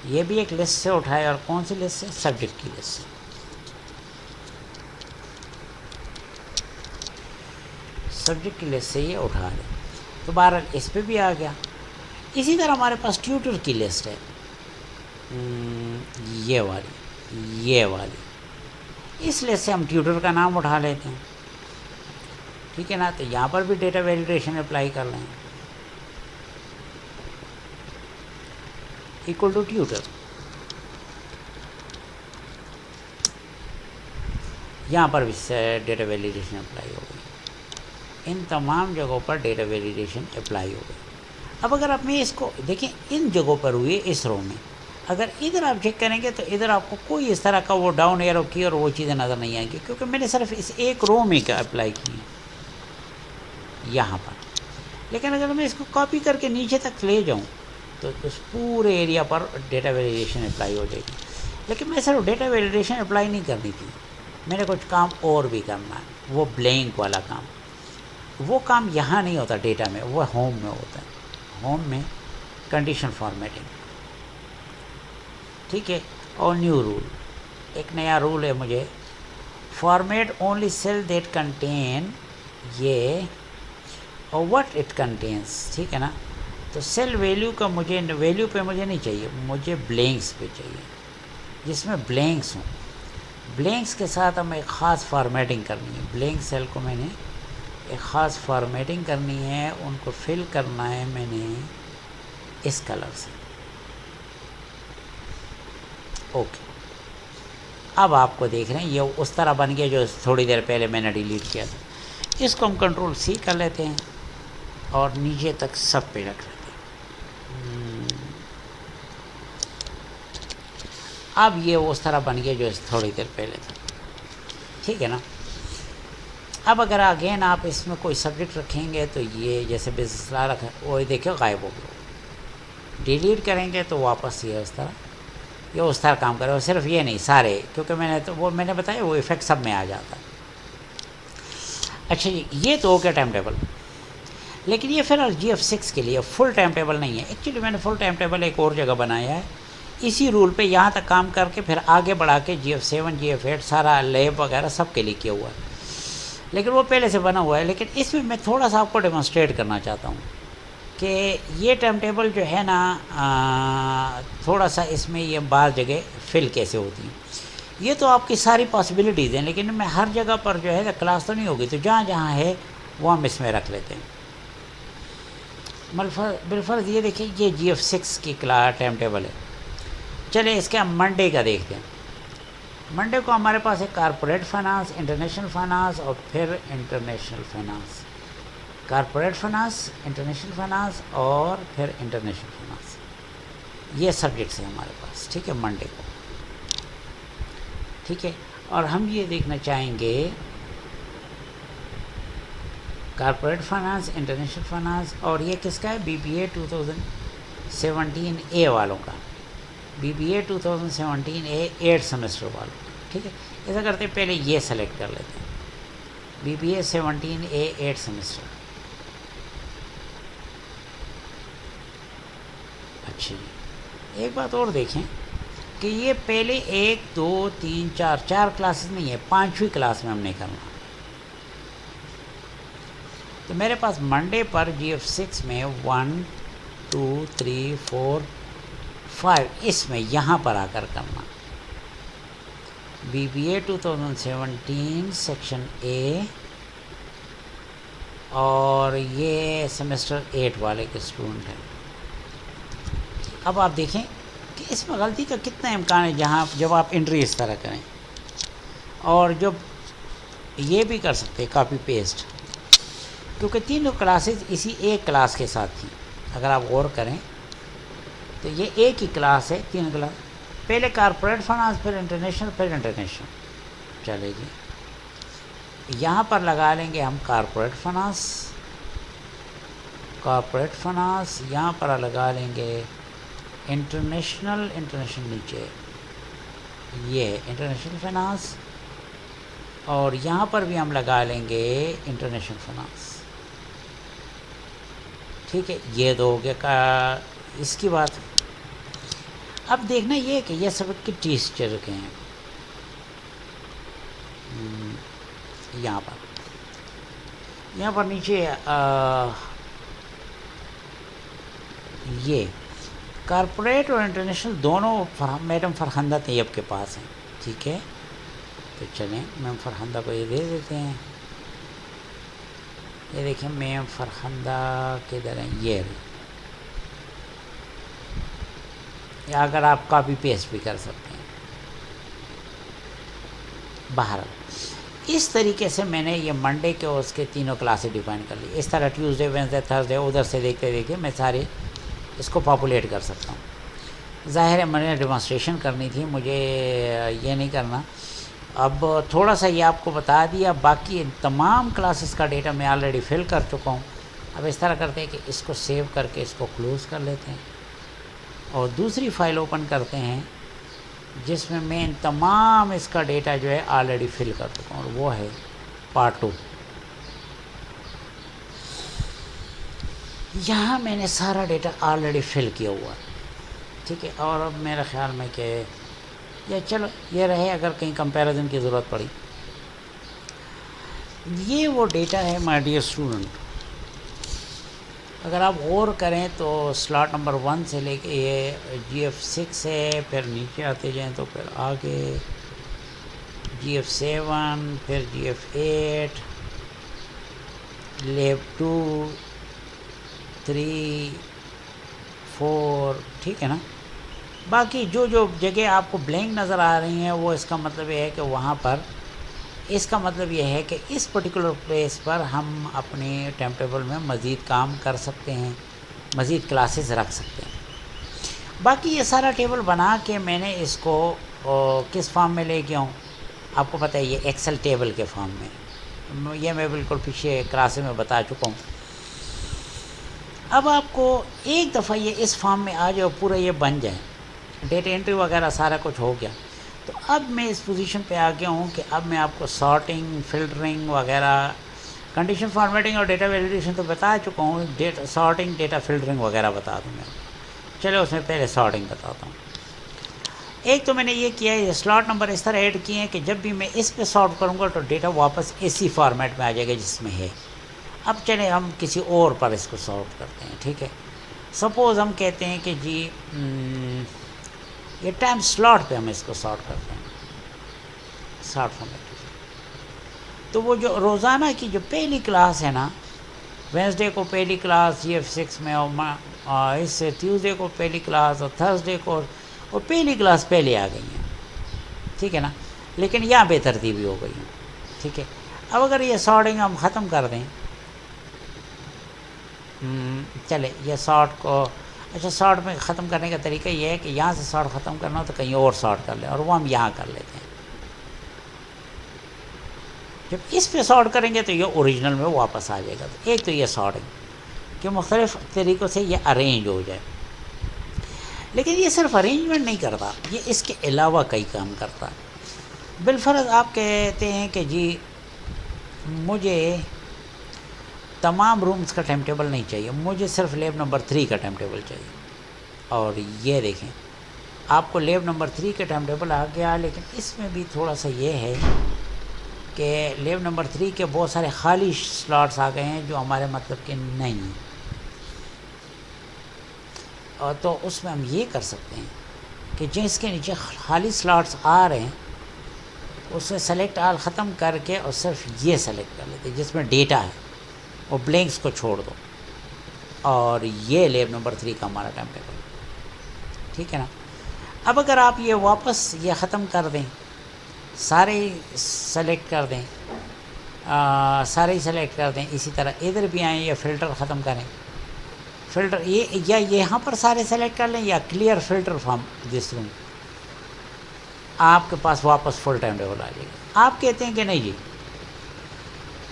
یہ بھی ایک لسٹ سے اٹھائے، اور کون سی لسٹ سے؟ سبجیکٹ کی لسٹ سے. سبجیکٹ کی لسٹ سے یہ اٹھا لیں تو بہرحال اس پہ بھی آ گیا. اسی طرح ہمارے پاس ٹیوٹر کی لسٹ ہے، یہ والی. اس لسٹ سے ہم ٹیوٹر کا نام اٹھا لیتے ہیں، ٹھیک ہے نا. تو یہاں پر بھی ڈیٹا ویلیڈیشن اپلائی کر لیں، ایکول ٹو ٹیوٹر. یہاں پر بھی ڈیٹا ویلیڈیشن اپلائی ہو گئی. ان تمام جگہوں پر ڈیٹا ویلیڈیشن اپلائی ہو گئی. اب اگر آپ میں اس کو دیکھیں ان جگہوں پر ہوئی اس رو میں، اگر ادھر آپ چیک کریں گے تو ادھر آپ کو کوئی اس طرح کا وہ ڈاؤن ایرو کی اور وہ چیزیں نظر نہیں آئیں گی، کیونکہ میں نے صرف اس ایک رو میں کا اپلائی کی ہے یہاں پر. لیکن اگر میں اس کو کاپی کر کے نیچے تک لے جاؤں تو اس پورے ایریا پر ڈیٹا ویلیڈیشن اپلائی ہو جائے گی. لیکن میں صرف ڈیٹا ویلیڈیشن اپلائی نہیں کرنی تھی، میں نے کچھ کام اور بھی کرنا ہے. وہ بلینک والا کام، وہ کام یہاں نہیں ہوتا ڈیٹا میں، وہ ہوم میں ہوتا ہے. ہوم میں کنڈیشن فارمیٹنگ، ٹھیک ہے. اور نیو رول، ایک نیا رول ہے مجھے، format only cell that contain یہ اور وٹ اٹ کنٹینس، ٹھیک ہے نا. تو سیل ویلیو کا مجھے ویلیو پہ مجھے نہیں چاہیے، مجھے بلینکس پہ چاہیے جس میں بلینکس ہوں. بلینکس کے ساتھ ہمیں ایک خاص فارمیٹنگ کرنی ہے. بلینک سیل کو میں نے ایک خاص فارمیٹنگ کرنی ہے، ان کو فل کرنا ہے میں نے اس کلر سے. اوکے، اب آپ کو دیکھ رہے ہیں یہ اس طرح بن گیا جو تھوڑی دیر پہلے میں نے ڈیلیٹ کیا تھا. اس کو ہم کنٹرول سی کر لیتے ہیں اور نیچے تک سب پہ رکھ لیتے ہیں. اب یہ اس طرح بن گیا جو تھوڑی دیر پہلے تھا، ٹھیک ہے نا. اب اگر اگین آپ اس میں کوئی سبجیکٹ رکھیں گے تو یہ جیسے بزنس لا رکھا وہ دیکھو غائب ہو گیا. ڈیلیٹ کریں گے تو واپس یہ اس طرح کام کرے. اور صرف یہ نہیں، سارے، کیونکہ میں نے بتایا وہ ایفیکٹ سب میں آ جاتا ہے. اچھا جی، یہ تو ہو گیا ٹائم ٹیبل. لیکن یہ پھر GF6 کے لیے فل ٹائم ٹیبل نہیں ہے. ایکچولی میں نے فل ٹائم ٹیبل ایک اور جگہ بنایا ہے اسی رول پہ، یہاں تک کام کر کے پھر آگے بڑھا کے GF7 GF8 سارا لیب وغیرہ سب کے لیے کیا ہوا ہے. لیکن وہ پہلے سے بنا ہوا ہے. لیکن اس میں تھوڑا سا آپ کو ڈیمونسٹریٹ کرنا چاہتا ہوں کہ یہ ٹائم ٹیبل جو ہے نا تھوڑا سا اس میں یہ بعض جگہ فل کیسے ہوتی ہیں. یہ تو آپ کی ساری پاسبلٹیز ہیں، لیکن میں ہر جگہ پر جو ہے کلاس تو نہیں ہوگی، تو جہاں جہاں ہے وہ ہم اس میں رکھ لیتے ہیں. بالفرض یہ دیکھیں یہ GF6 کی ٹائم ٹیبل ہے. چلیں اس کے ہم منڈے کا دیکھتے ہیں. منڈے کو ہمارے پاس ہے کارپوریٹ فائنانس، انٹرنیشنل فائنانس اور پھر international finance. Corporate finance, international finance اور پھر انٹرنیشنل فائنانس، یہ سبجیکٹس ہیں ہمارے پاس، ٹھیک ہے، منڈے کو. ٹھیک ہے، اور ہم یہ دیکھنا چاہیں گے کارپوریٹ فائنانس، انٹرنیشنل فائنانس، اور یہ کس کا ہے؟ BBA 2017A والوں کا. BBA 2017A 8 سیمسٹر والوں کا. ٹھیک ہے، ایسا کرتے ہیں پہلے یہ سلیکٹ کر لیتے ہیں BBA 17A 8 سیمسٹر. اچھا جی، ایک بات اور دیکھیں کہ یہ پہلے 1 2 3 4 کلاسز نہیں ہے، 5ویں کلاس میں ہم نے کرنا. تو میرے پاس منڈے پر GF6 میں 1 2 3 4 5 اس میں یہاں پر آ کر کرنا. BBA 2017 سیکشن A اور یہ سیمسٹر 8 والے کے اسٹوڈنٹ ہیں. اب آپ دیکھیں کہ اس میں غلطی کا کتنا امکان ہے جب آپ انٹری اس طرح کریں. اور جب یہ بھی کر سکتے کاپی پیسٹ، کیونکہ تینوں کلاسز اسی ایک کلاس کے ساتھ تھیں. اگر آپ غور کریں تو یہ ایک ہی کلاس ہے، تینوں کلاس. پہلے کارپوریٹ فائنانس، پھر انٹرنیشنل، پھر انٹرنیشنل. چلے جی، یہاں پر لگا لیں گے ہم کارپوریٹ فائنانس. یہاں پر لگا لیں گے انٹرنیشنل نیچے یہ انٹرنیشنل فائنانس، اور یہاں پر بھی ہم لگا لیں گے انٹرنیشنل فائنانس. ٹھیک ہے، یہ دو ہو گیا اس کی بات. اب دیکھنا یہ کہ یہ سب کے ٹیچر کے ہیں یہاں پر نیچے یہ کارپوریٹ اور انٹرنیشنل دونوں میڈم فرحندہ طیب کے پاس ہیں. ٹھیک ہے، تو چلیں میم فرحندہ کو یہ دے دیتے ہیں. یہ دیکھیں میم فرحندہ کدھر ہیں، یہ یا اگر آپ کاپی پیسٹ بھی کر سکتے ہیں. بہرحال اس طریقے سے میں نے یہ منڈے کے اس کے تینوں کلاسیں ڈیفائن کر لی. اس طرح ٹیوزڈے وینسڈے تھرسڈے ادھر سے دیکھتے دیکھتے میں سارے اس کو پاپولیٹ کر سکتا ہوں. ظاہر ہے میں نے ڈیمانسٹریشن کرنی تھی, مجھے یہ نہیں کرنا. اب تھوڑا سا یہ آپ کو بتا دیا, باقی تمام کلاسز کا ڈیٹا میں آلریڈی فل کر چکا ہوں. اب اس طرح کرتے ہیں کہ اس کو سیو کر کے اس کو کلوز کر لیتے ہیں اور دوسری فائل اوپن کرتے ہیں جس میں ان تمام اس کا ڈیٹا جو ہے آلریڈی فل کر چکا ہوں, اور وہ ہے پارٹ 2. یہاں میں نے سارا ڈیٹا آلریڈی فل کیا ہوا ہے, ٹھیک ہے. اور اب میرے خیال میں کہ یا چلو یہ رہے, اگر کہیں کمپیریزن کی ضرورت پڑی. یہ وہ ڈیٹا ہے مائی ڈیئر اسٹوڈنٹ. اگر آپ غور کریں تو سلاٹ نمبر 1 سے لے کے یہ GF6 ہے, پھر نیچے آتے جائیں تو پھر آگے GF7, پھر GF8, لیب 2, 3, 4, ٹھیک ہے نا. باقی جو جگہ آپ کو بلینک نظر آ رہی ہیں وہ اس کا مطلب یہ ہے کہ وہاں پر اس کا مطلب یہ ہے کہ اس پرٹیکولر پلیس پر ہم اپنے ٹائم ٹیبل میں مزید کام کر سکتے ہیں, مزید کلاسز رکھ سکتے ہیں. باقی یہ سارا ٹیبل بنا کے میں نے اس کو کس فارم میں لے گیا ہوں, آپ کو پتہ ہے یہ ایکسل ٹیبل کے فارم میں. یہ میں بالکل پیچھے کلاسز میں بتا چکا ہوں. اب آپ کو ایک دفعہ یہ اس فارم میں آ جائے, پورا یہ بن جائے, ڈیٹا انٹری وغیرہ سارا کچھ ہو گیا, تو اب میں اس پوزیشن پہ آ گیا ہوں کہ اب میں آپ کو سارٹنگ, فلٹرنگ وغیرہ, کنڈیشن فارمیٹنگ اور ڈیٹا ویلیڈیشن تو بتا چکا ہوں. ڈیٹا سارٹنگ, ڈیٹا فلٹرنگ وغیرہ بتا دوں میں. چلو اس میں پہلے سارٹنگ بتاتا ہوں. ایک تو میں نے یہ کیا ہے, یہ سلاٹ نمبر اس طرح ایڈ کیے ہیں کہ جب بھی میں اس پہ سارٹ کروں گا تو ڈیٹا واپس اسی فارمیٹ میں آ جائے گا جس میں ہے. اب چلیں ہم کسی اور پر اس کو سارٹ کرتے ہیں, ٹھیک ہے. سپوز ہم کہتے ہیں کہ جی یہ ٹائم سلاٹ پہ ہم اس کو سارٹ کرتے ہیں, سارٹ فارمیٹ. تو وہ جو روزانہ کی جو پہلی کلاس ہے نا, وینسڈے کو پہلی کلاس GF6 میں, اور اس سے ٹیوزڈے کو پہلی کلاس, اور تھرسڈے کو, اور پہلی کلاس پہلے آ گئی ہیں, ٹھیک ہے نا. لیکن یہاں بے ترتیبی ہو گئی ہیں, ٹھیک ہے. اب اگر یہ سارٹنگ ہم ختم کر دیں, چلے یہ سارٹ کو, اچھا سارٹ میں ختم کرنے کا طریقہ یہ ہے کہ یہاں سے سارٹ ختم کرنا ہو تو کہیں اور سارٹ کر لیں, اور وہ ہم یہاں کر لیتے ہیں. جب اس پہ سارٹ کریں گے تو یہ اوریجنل میں واپس آ جائے گا. تو ایک تو یہ سارٹنگ کہ مختلف طریقوں سے یہ ارینج ہو جائے. لیکن یہ صرف ارینجمنٹ نہیں کرتا, یہ اس کے علاوہ کئی کام کرتا ہے. بالفرض آپ کہتے ہیں کہ جی مجھے تمام رومز کا ٹائم ٹیبل نہیں چاہیے, مجھے صرف لیب نمبر 3 کا ٹائم ٹیبل چاہیے. اور یہ دیکھیں آپ کو لیب نمبر 3 کا ٹائم ٹیبل آ گیا, لیکن اس میں بھی تھوڑا سا یہ ہے کہ لیب نمبر 3 کے بہت سارے خالی سلاٹس آ گئے ہیں جو ہمارے مطلب کے نہیں ہیں. اور تو اس میں ہم یہ کر سکتے ہیں کہ جس کے نیچے خالی سلاٹس آ رہے ہیں اس سے سلیکٹ آل ختم کر کے اور صرف یہ سلیکٹ کر لیتے ہیں جس میں ڈیٹا ہے, اور بلینکس کو چھوڑ دو, اور یہ لیب نمبر 3 کا ہمارا ٹائم ٹیبل, ٹھیک ہے نا. اب اگر آپ یہ واپس یہ ختم کر دیں, سارے سلیکٹ کر دیں, سارے ہی سلیکٹ کر دیں, اسی طرح ادھر بھی آئیں, یہ فلٹر ختم کریں, فلٹر یہ یا یہاں پر سارے سلیکٹ کر لیں, یا کلیئر فلٹر فرام دس روم, آپ کے پاس واپس فل ٹائم ٹیبل آ جائے گا. آپ کہتے ہیں کہ نہیں جی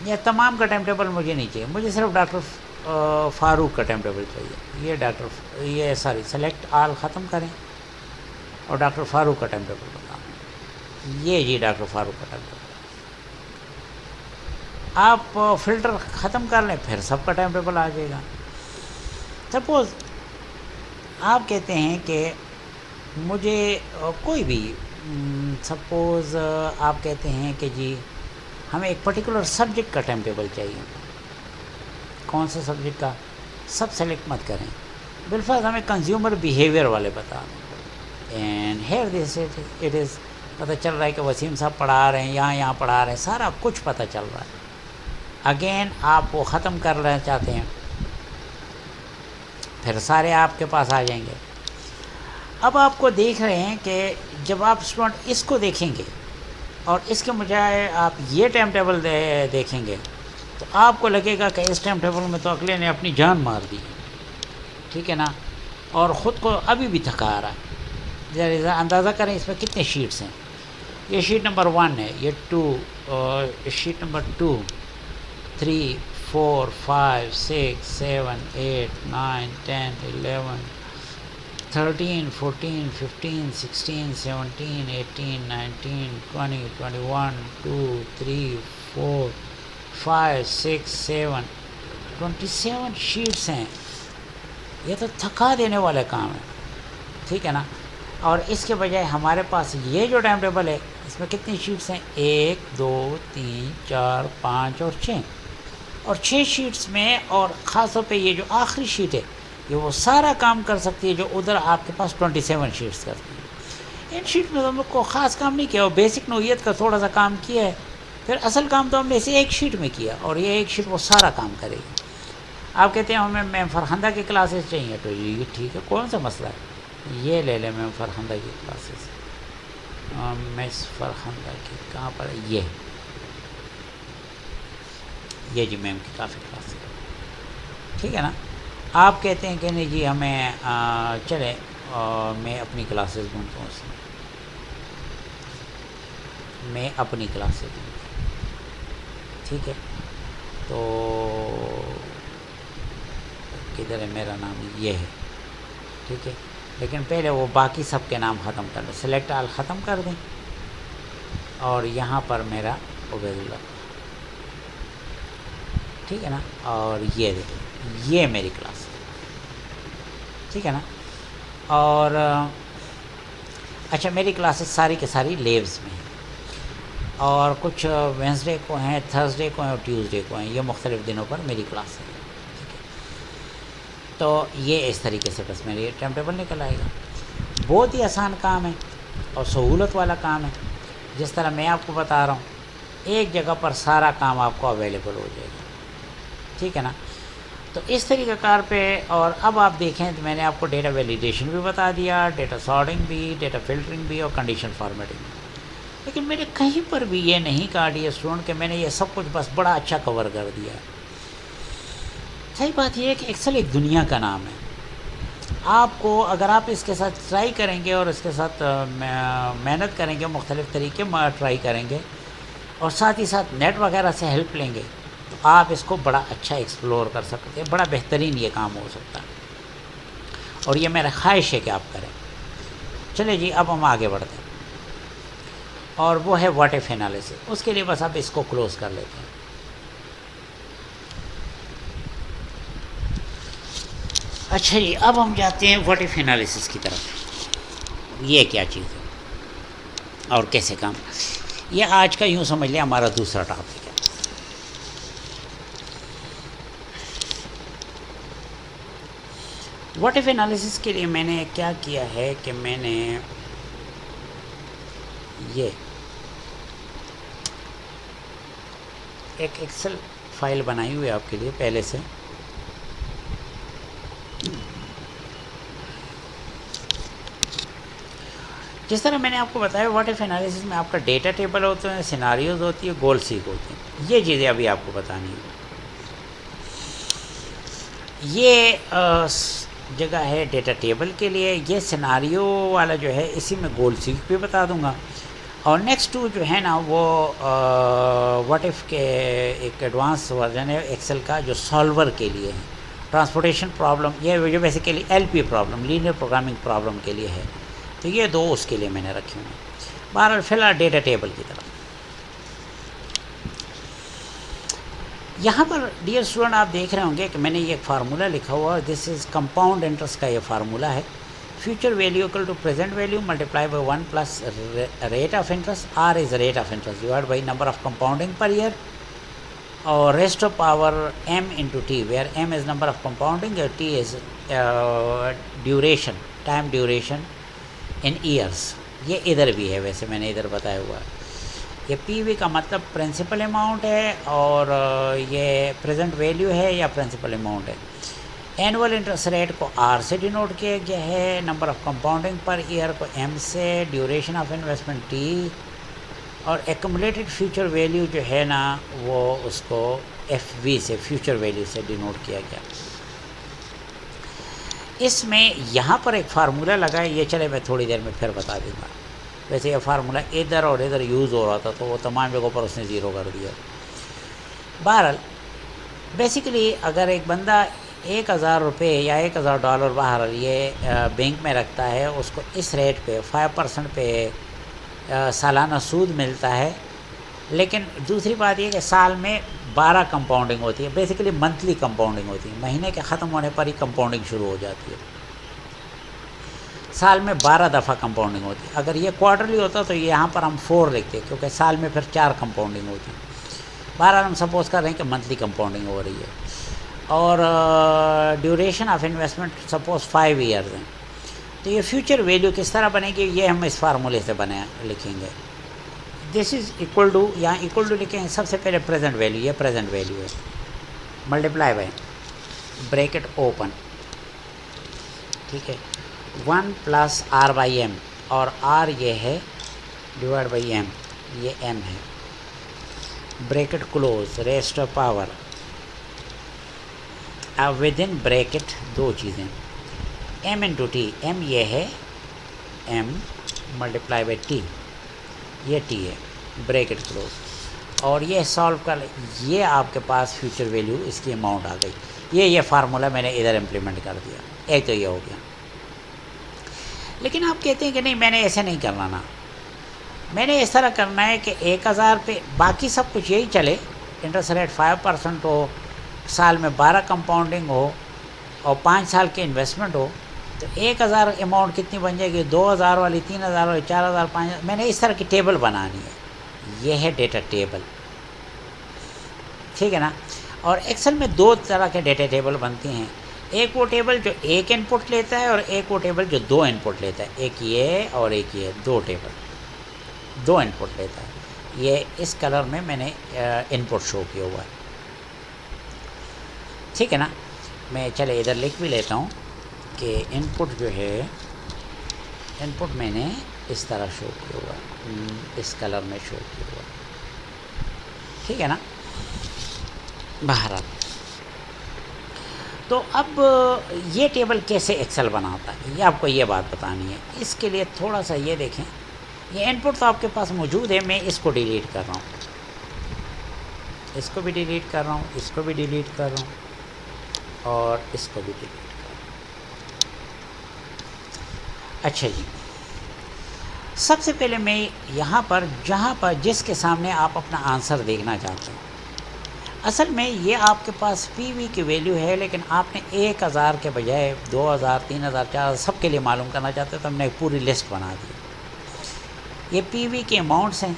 یہ تمام کا ٹائم ٹیبل مجھے نہیں چاہیے, مجھے صرف ڈاکٹر فاروق کا ٹائم ٹیبل چاہیے. یہ سلیکٹ آل ختم کریں اور ڈاکٹر فاروق کا ٹائم ٹیبل بتائیں. یہ جی ڈاکٹر فاروق کا ٹائم ٹیبل. آپ فلٹر ختم کر لیں, پھر سب کا ٹائم ٹیبل آ جائے گا. سپوز آپ کہتے ہیں کہ مجھے کوئی بھی, سپوز آپ کہتے ہیں کہ جی ہمیں ایک پرٹیکولر سبجیکٹ کا ٹائم ٹیبل چاہیے. کون سے سبجیکٹ کا, سب سلیکٹ مت کریں, بالفرض ہمیں کنزیومر بیہیویئر والے بتا دیں. And here this it is, پتہ چل رہا ہے کہ وسیم صاحب پڑھا رہے ہیں, یہاں پڑھا رہے ہیں, سارا کچھ پتہ چل رہا ہے. اگین آپ وہ ختم کرنا چاہتے ہیں, پھر سارے آپ کے پاس آ جائیں گے. اب آپ کو دیکھ رہے ہیں کہ جب آپ اسٹوڈنٹ اس کو دیکھیں گے اور اس کے بجائے آپ یہ ٹائم ٹیبل دیکھیں گے تو آپ کو لگے گا کہ اس ٹائم ٹیبل میں تو اگلے نے اپنی جان مار دی، ٹھیک ہے نا، اور خود کو ابھی بھی تھکا آ رہا ہے۔ ذرا اندازہ کریں اس میں کتنے شیٹس ہیں۔ یہ شیٹ نمبر 1 ہے، یہ 2، شیٹ نمبر 2، 3، 4، 5، 6، 7، 8، 9، 10، 11، 13، 14، 15، 16، 17، 18، 19، 20، 21، 2، 3، 4، 5، 6، 7، 27 شیٹس ہیں۔ یہ تو تھکا دینے والا کام ہے، ٹھیک ہے نا۔ اور اس کے بجائے ہمارے پاس یہ جو ٹائم ٹیبل ہے اس میں کتنی شیٹس ہیں، 1، 2، 3، 4، 5 اور 6، اور 6 شیٹس میں، اور خاص طور پہ یہ جو آخری شیٹ ہے یہ وہ سارا کام کر سکتی ہے جو ادھر آپ کے پاس 27 شیٹس کرتی ہیں۔ ان شیٹ میں تو ہم لوگ کو خاص کام نہیں کیا، اور بیسک نوعیت کا تھوڑا سا کام کیا ہے، پھر اصل کام تو ہم نے اسے ایک شیٹ میں کیا، اور یہ ایک شیٹ وہ سارا کام کرے گی۔ آپ کہتے ہیں ہمیں میم فرخندہ کی کلاسز چاہیے، تو یہ ٹھیک ہے، کون سا مسئلہ ہے، یہ لے لیں میم فرخندہ کی کلاسز۔ مس فرخندہ کی کہاں پر ہے، یہ جی میم کی کافی کلاسز، ٹھیک ہے نا۔ آپ کہتے ہیں کہ نہیں جی ہمیں چلے میں اپنی کلاسز ڈھونڈتا ہوں، اس میں اپنی کلاسز ڈھونڈتا ہوں، ٹھیک ہے۔ تو کدھر ہے میرا نام، یہ ہے، ٹھیک ہے، لیکن پہلے وہ باقی سب کے نام ختم کر دیں، سلیکٹ آل ختم کر دیں، اور یہاں پر میرا عبید اللہ، ٹھیک ہے نا، اور یہ دیکھیں یہ میری کلاس ہے، ٹھیک ہے نا۔ اور اچھا میری کلاسز ساری کے ساری لیوز میں ہیں، اور کچھ وینسڈے کو ہیں، تھرسڈے کو ہیں، اور ٹیوزڈے کو ہیں، یہ مختلف دنوں پر میری کلاس ہے، ٹھیک ہے۔ تو یہ اس طریقے سے بس میری ٹائم ٹیبل نکل آئے گا۔ بہت ہی آسان کام ہے اور سہولت والا کام ہے، جس طرح میں آپ کو بتا رہا ہوں، ایک جگہ پر سارا کام آپ کو اویلیبل ہو جائے گا، ٹھیک ہے نا۔ تو اس طریقہ کار پہ، اور اب آپ دیکھیں تو میں نے آپ کو ڈیٹا ویلیڈیشن بھی بتا دیا، ڈیٹا سارٹنگ بھی، ڈیٹا فلٹرنگ بھی، اور کنڈیشن فارمیٹنگ بھی، لیکن میں نے کہیں پر بھی یہ نہیں کہا ڈیئر اسٹوڈنٹ کہ میں نے یہ سب کچھ بس بڑا اچھا کور کر دیا ہے۔ صحیح بات یہ ہے کہ ایکسل ایک دنیا کا نام ہے، آپ کو اگر آپ اس کے ساتھ ٹرائی کریں گے اور اس کے ساتھ محنت کریں گے، مختلف طریقے ٹرائی کریں گے، اور ساتھ ہی ساتھ نیٹ وغیرہ سے ہیلپ لیں گے، تو آپ اس کو بڑا اچھا ایکسپلور کر سکتے ہیں، بڑا بہترین یہ کام ہو سکتا ہے، اور یہ میرا خواہش ہے کہ آپ کریں۔ چلے جی اب ہم آگے بڑھتے ہیں، اور وہ ہے واٹ ایف انالیسس۔ اس کے لیے بس آپ اس کو کلوز کر لیتے ہیں۔ اچھا جی اب ہم جاتے ہیں واٹ ایف انالیسس کی طرف۔ یہ کیا چیز ہے اور کیسے کام، یہ آج کا یوں سمجھ لیں ہمارا دوسرا ٹاپک ہے۔ واٹ ایف انالیسس کے لیے میں نے کیا کیا ہے کہ میں نے یہ ایک ایکسل فائل بنائی ہوئی ہے آپ کے لیے پہلے سے، جس طرح میں نے آپ کو بتایا واٹ ایف انالیسس میں آپ کا ڈیٹا ٹیبل ہوتے ہیں، سیناریوز ہوتی ہے، گول سیک ہوتے ہیں، یہ چیزیں ابھی آپ کو بتانی ہیں۔ یہ جگہ ہے ڈیٹا ٹیبل کے لیے، یہ سیناریو والا جو ہے اسی میں گول سیک بھی بتا دوں گا، اور نیکسٹ ٹو جو ہے نا وہ واٹ ایف کے ایک ایڈوانس ورژن ہے ایکسل کا جو سالور کے لیے ہے، ٹرانسپورٹیشن پرابلم، یہ جو basically L P problem, linear programming problem کے لیے ہے، تو یہ دو اس کے لیے میں نے رکھے ہوئے ہیں۔ بہرحال فی الحال ڈیٹا ٹیبل کی طرف یہاں پر ڈیئر اسٹوڈنٹ آپ دیکھ رہے ہوں گے کہ میں نے یہ ایک فارمولہ لکھا ہوا ہے، دس از کمپاؤنڈ انٹرسٹ کا یہ فارمولہ ہے، future value equal to present value multiply by 1 plus rate of interest, R is rate of interest divided by number of compounding per year, اور raised of power M into T, where M is number of compounding اور T is duration, time duration in years. یہ ادھر بھی ہے، ویسے میں نے ادھر بتایا ہوا ہے، یہ پی وی کا مطلب پرنسپل اماؤنٹ ہے، اور یہ پریزنٹ ویلیو ہے یا پرنسپل اماؤنٹ ہے۔ اینول انٹرسٹ ریٹ کو آر سے ڈینوٹ کیا گیا ہے، number of compounding per year کو ایم سے، ڈیوریشن آف انویسٹمنٹ ٹی، اور ایکومولیٹڈ فیوچر ویلیو جو ہے نا وہ اس کو ایف وی سے فیوچر ویلیو سے ڈینوٹ کیا گیا. اس میں یہاں پر ایک فارمولہ لگا ہے، یہ چلے میں تھوڑی دیر میں پھر بتا دوں گا. ویسے یہ فارمولہ ادھر اور ادھر یوز ہو رہا تھا تو وہ تمام جگہوں پر اس نے زیرو کر دیا. بہرحال بیسیکلی اگر ایک بندہ 1,000 روپے یا $1,000 بہرحال یہ بینک میں رکھتا ہے، اس کو اس ریٹ پہ 5% پہ سالانہ سود ملتا ہے. لیکن دوسری بات یہ کہ سال میں 12 کمپاؤنڈنگ ہوتی ہے، بیسیکلی منتھلی کمپاؤنڈنگ ہوتی ہے، مہینے کے ختم ہونے پر ہی کمپاؤنڈنگ شروع ہو جاتی ہے. سال میں 12 دفعہ کمپاؤنڈنگ ہوتی ہے. اگر یہ کوارٹرلی ہوتا تو یہاں پر ہم 4 لکھتے کیونکہ سال میں پھر 4 کمپاؤنڈنگ ہوتی ہے. بہرحال ہم سپوز کر رہے ہیں کہ منتھلی کمپاؤنڈنگ ہو رہی ہے اور duration of investment suppose 5 years ہیں. تو یہ فیوچر ویلیو کس طرح بنے گی، یہ ہم اس فارمولے سے لکھیں گے. دس از ایکول ٹو، یہاں ایکول ٹو لکھیں گے سب سے پہلے پریزنٹ ویلیو، یہ پریزنٹ ویلیو ہے، ملٹیپلائی بائی بریکٹ اوپن، ٹھیک ہے، 1 + R/M، اور R یہ ہے ڈیوائڈ بائی M، یہ M ہے، bracket close, raised of power, اب ود ان بریکٹ دو چیزیں M × T، M یہ ہے M ملٹیپلائی بائی T، یہ T ہے، بریکٹ کلوز، اور یہ سالو کر، یہ آپ کے پاس فیوچر ویلیو اس کی اماؤنٹ آ گئی. یہ فارمولہ میں نے ادھر امپلیمنٹ کر دیا. ایک تو یہ ہو گیا. لیکن آپ کہتے ہیں کہ نہیں میں نے ایسے نہیں کرنا نا، میں نے اس طرح کرنا ہے کہ 1,000 پہ باقی سب کچھ یہی چلے، انٹرسٹ ریٹ 5% ہو، سال میں 12 کمپاؤنڈنگ ہو اور 5 سال کی انویسٹمنٹ ہو. تو 1,000 اماؤنٹ کتنی بن جائے گی، 2,000 والی، 3,000 والی، 4,000، 5,000. میں نے اس طرح کی ٹیبل بنانی ہے. یہ ہے ڈیٹا ٹیبل، ٹھیک ہے نا. اور ایکسل میں 2 طرح کے ڈیٹا ٹیبل بنتے ہیں. ایک وہ ٹیبل جو ایک ان پٹ لیتا ہے اور ایک وہ ٹیبل جو 2 ان پٹ لیتا ہے. ایک یہ اور ایک یہ، 2 ٹیبل 2 ان پٹ لیتا ہے. یہ اس کلر میں نے ان پٹ شو کیا ہوا ہے، ٹھیک ہے نا. میں چلے ادھر لکھ بھی لیتا ہوں کہ ان پٹ جو ہے، ان پٹ میں نے اس طرح شو کیا ہوا ہے، اس کلر میں شو کیا ہوا ہے، ٹھیک ہے نا. بہرحال تو اب یہ ٹیبل کیسے ایکسل بناتا ہے، یہ آپ کو یہ بات بتانی ہے. اس کے لیے تھوڑا سا یہ دیکھیں، یہ ان پٹ تو آپ کے پاس موجود ہے. میں اس کو ڈیلیٹ کر رہا ہوں، اس کو بھی ڈیلیٹ کر رہا ہوں، اس کو بھی ڈیلیٹ کر رہا ہوں اور اس کو بھی ڈیلیٹ کر رہا ہوں. اچھا جی، سب سے پہلے میں یہاں پر جہاں پر جس کے سامنے آپ اپنا آنسر دیکھنا چاہتے ہیں، اصل میں یہ آپ کے پاس پی وی کی ویلیو ہے، لیکن آپ نے 1,000 کے بجائے 2,000، 3,000، 4,000 سب کے لیے معلوم کرنا چاہتے ہیں، تو ہم نے ایک پوری لسٹ بنا دی. یہ پی وی کے اماؤنٹس ہیں.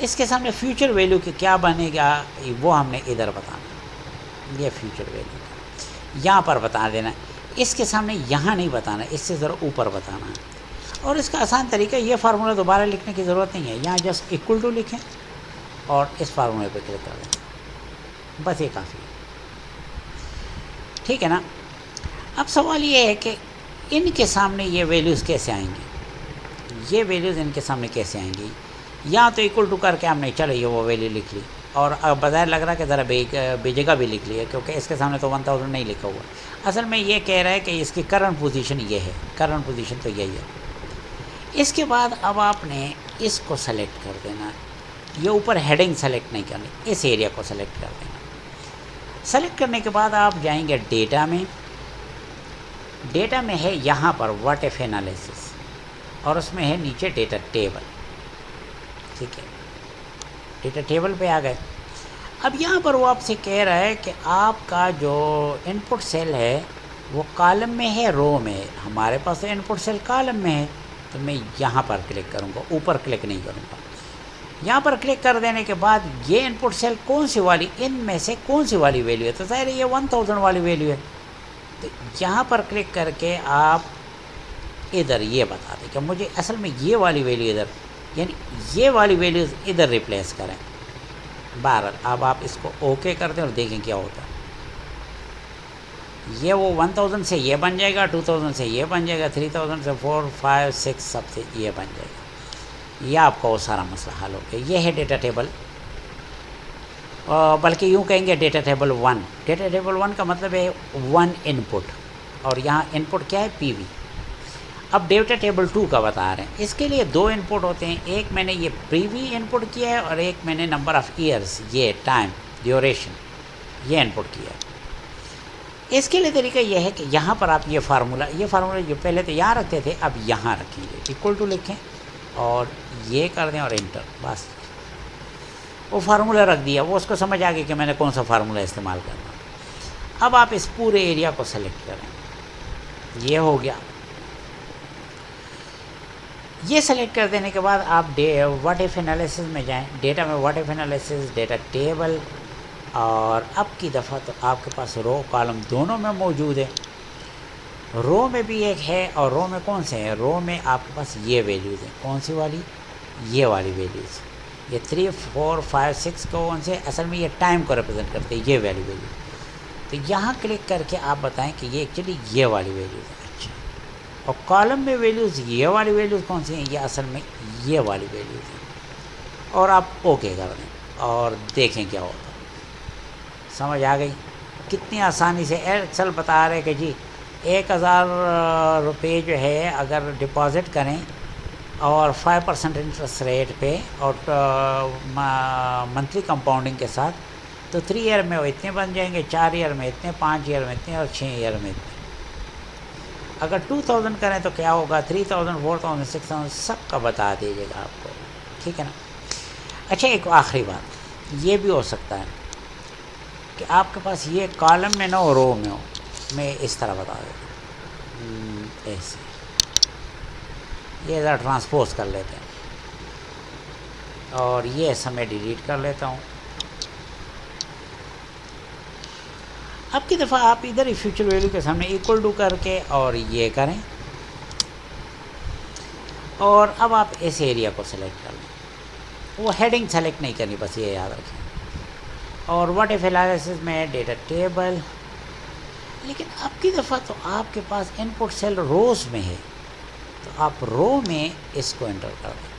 اس کے سامنے فیوچر ویلیو کی کیا بنے گا وہ ہم نے ادھر بتانا. یہ فیوچر ویلیو یہاں پر بتا دینا، اس کے سامنے یہاں نہیں بتانا، اس سے ذرا اوپر بتانا ہے. اور اس کا آسان طریقہ، یہ فارمولہ دوبارہ لکھنے کی ضرورت نہیں ہے، یہاں جسٹ ایکول ٹو لکھیں اور اس فارمولے پہ کلک کر دیں، بس یہ کافی ہے، ٹھیک ہے نا. اب سوال یہ ہے کہ ان کے سامنے یہ ویلیوز کیسے آئیں گی، یہ ویلیوز ان کے سامنے کیسے آئیں گی. یہاں تو ایکول ٹو کر کے ہم نے چلو یہ وہ ویلیو لکھ لی، اور بظاہر لگ رہا ہے کہ ذرا بے جگہ بھی لکھ لی ہے کیونکہ اس کے سامنے تو 1,000 نہیں لکھا ہوا. اصل میں یہ کہہ رہا ہے کہ اس کی کرنٹ پوزیشن یہ ہے، کرنٹ پوزیشن تو یہی ہے. اس کے بعد اب آپ نے اس کو سلیکٹ کر دینا، یہ اوپر ہیڈنگ سلیکٹ نہیں کرنی، اس ایریا کو سلیکٹ کر دینا. سلیکٹ کرنے کے بعد آپ جائیں گے ڈیٹا میں، ڈیٹا میں ہے یہاں پر واٹ ایف انالیسس، اور اس میں ہے نیچے ڈیٹا ٹیبل، ٹھیک ہے. ڈیٹا ٹیبل پہ آ گئے. اب یہاں پر وہ آپ سے کہہ رہا ہے کہ آپ کا جو ان پٹ سیل ہے وہ کالم میں ہے رو میں ہے. ہمارے پاس تو ان پٹ سیل کالم میں ہے، تو میں یہاں پر کلک کروں گا، اوپر کلک نہیں کروں گا. یہاں پر کلک کر دینے کے بعد یہ ان پٹ سیل کون سی والی، ان میں سے کون سی والی ویلیو ہے، تو ظاہر ہے یہ 1,000 والی ویلیو ہے. تو یہاں پر کلک کر کے آپ ادھر یہ بتا دیں کہ مجھے اصل میں یہ والی ویلیو ادھر، یعنی یہ والی ویلیوز ادھر ریپلیس کریں. بہرحال اب آپ اس کو اوکے کر دیں اور دیکھیں کیا ہوتا ہے. یہ وہ 1,000 سے یہ بن جائے گا، 2,000 سے یہ بن جائے گا، 3,000 سے 4، 5، 6 سب سے یہ بن جائے گا. یہ آپ کا وہ سارا مسئلہ حل ہو گیا. یہ ہے ڈیٹا ٹیبل، بلکہ یوں کہیں گے ڈیٹا ٹیبل 1. ڈیٹا ٹیبل 1 کا مطلب ہے 1 ان پٹ، اور یہاں ان پٹ کیا ہے؟ پی وی. اب ڈیٹا ٹیبل 2 کا بتا رہے ہیں. اس کے لیے 2 ان پٹ ہوتے ہیں، ایک میں نے یہ پری وی ان پٹ کیا ہے، اور ایک میں نے نمبر آف ایئرس، یہ ٹائم ڈیوریشن، یہ ان پٹ کیا ہے. اس کے لیے طریقہ یہ ہے کہ یہاں پر آپ یہ فارمولہ جو پہلے تو یہاں رکھتے تھے اب یہاں رکھیں گے، ایکول ٹو لکھیں اور یہ کر دیں اور انٹر. بس وہ فارمولہ رکھ دیا، وہ اس کو سمجھ آ گئی کہ میں نے کون سا فارمولہ استعمال کرنا. اب آپ اس پورے ایریا کو سلیکٹ کریں. یہ ہو گیا. یہ سلیکٹ کر دینے کے بعد آپ واٹ ایف انالیسس میں جائیں. ڈیٹا میں what if analysis, data table, اور اب کی دفعہ تو آپ کے پاس رو کالم دونوں میں موجود ہے. رو میں بھی ایک ہے، اور رو میں کون سے ہیں؟ رو میں آپ کے پاس یہ ویلیوز ہیں. کون سی والی؟ یہ والی ویلیوز. یہ 3 4 5 6 کون سے؟ اصل میں یہ ٹائم کو ریپرزینٹ کرتے ہیں، یہ ویلیو. تو یہاں کلک کر کے آپ بتائیں کہ یہ ایکچولی یہ والی ویلیوز ہے. اچھا، اور کالم میں ویلیوز، یہ والی ویلیوز کون سی ہیں؟ یہ اصل میں یہ والی ویلیوز ہیں. اور آپ اوکے کر دیں اور دیکھیں کیا ہوتا ہے. سمجھ آ گئی؟ کتنی آسانی سے ایکسل بتا رہے کہ جی 1000 روپے جو ہے اگر ڈپازٹ کریں اور 5% انٹرسٹ ریٹ پہ اور منتھلی کمپاؤنڈنگ کے ساتھ، تو 3 ایئر میں وہ اتنے بن جائیں گے، 4 ایئر میں اتنے، 5 ایئر میں اتنے، اور 6 ایئر میں اتنے. اگر 2000 کریں تو کیا ہوگا؟ 3000 4000 6000 سب کا بتا دیجیے گا آپ کو. ٹھیک ہے نا؟ اچھا، ایک آخری بات یہ بھی ہو سکتا ہے کہ آپ کے پاس یہ کالم میں نہ ہو، رو میں ہو. میں اس طرح بتا دیتا ہوں، ایسے یہ ذرا ٹرانسپوز کر لیتے ہیں اور یہ ایسا میں ڈیلیٹ کر لیتا ہوں. اب کی دفعہ آپ ادھر ہی فیوچر ویلیو کے سامنے ایکول ٹو کر کے اور یہ کریں، اور اب آپ اس ایریا کو سلیکٹ کر لیں. وہ ہیڈنگ سلیکٹ نہیں کرنی، بس یہ یاد رکھیں. اور واٹ ایف انالیسس میں ڈیٹا ٹیبل. لیکن اب کی دفعہ تو آپ کے پاس ان پٹ سیل روز میں ہے، تو آپ رو میں اس کو انٹر کر دیں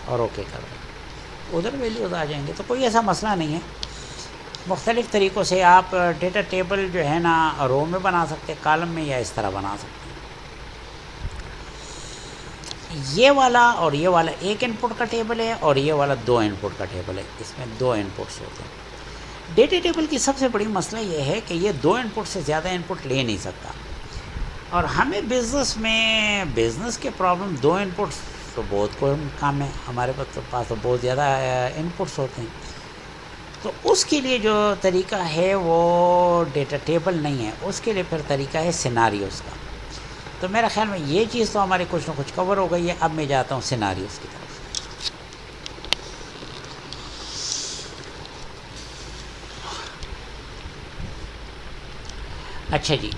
اور اوکے کر دیں. ادھر ویلیوز آ جائیں گے، تو کوئی ایسا مسئلہ نہیں ہے. مختلف طریقوں سے آپ ڈیٹا ٹیبل جو ہے نا رو میں بنا سکتے، کالم میں، یا اس طرح بنا سکتے. یہ والا اور یہ والا ایک ان پٹ کا ٹیبل ہے، اور یہ والا 2 ان پٹ کا ٹیبل ہے. اس میں 2 ان پٹس ہوتے ہیں. ڈیٹا ٹیبل کی سب سے بڑی مسئلہ یہ ہے کہ یہ 2 ان پٹ سے زیادہ ان پٹ لے نہیں سکتا، اور ہمیں بزنس کے پرابلم 2 ان پٹس تو بہت کوئی کام ہے. ہمارے پاس تو بہت زیادہ ان پٹس ہوتے ہیں. تو اس کے لیے جو طریقہ ہے وہ ڈیٹا ٹیبل نہیں ہے، اس کے لیے پھر طریقہ ہے سیناریوز کا. تو میرا خیال میں یہ چیز تو ہماری کچھ نہ کچھ کور ہو گئی ہے. اب میں جاتا ہوں سیناریوز کی طرف. اچھا جی،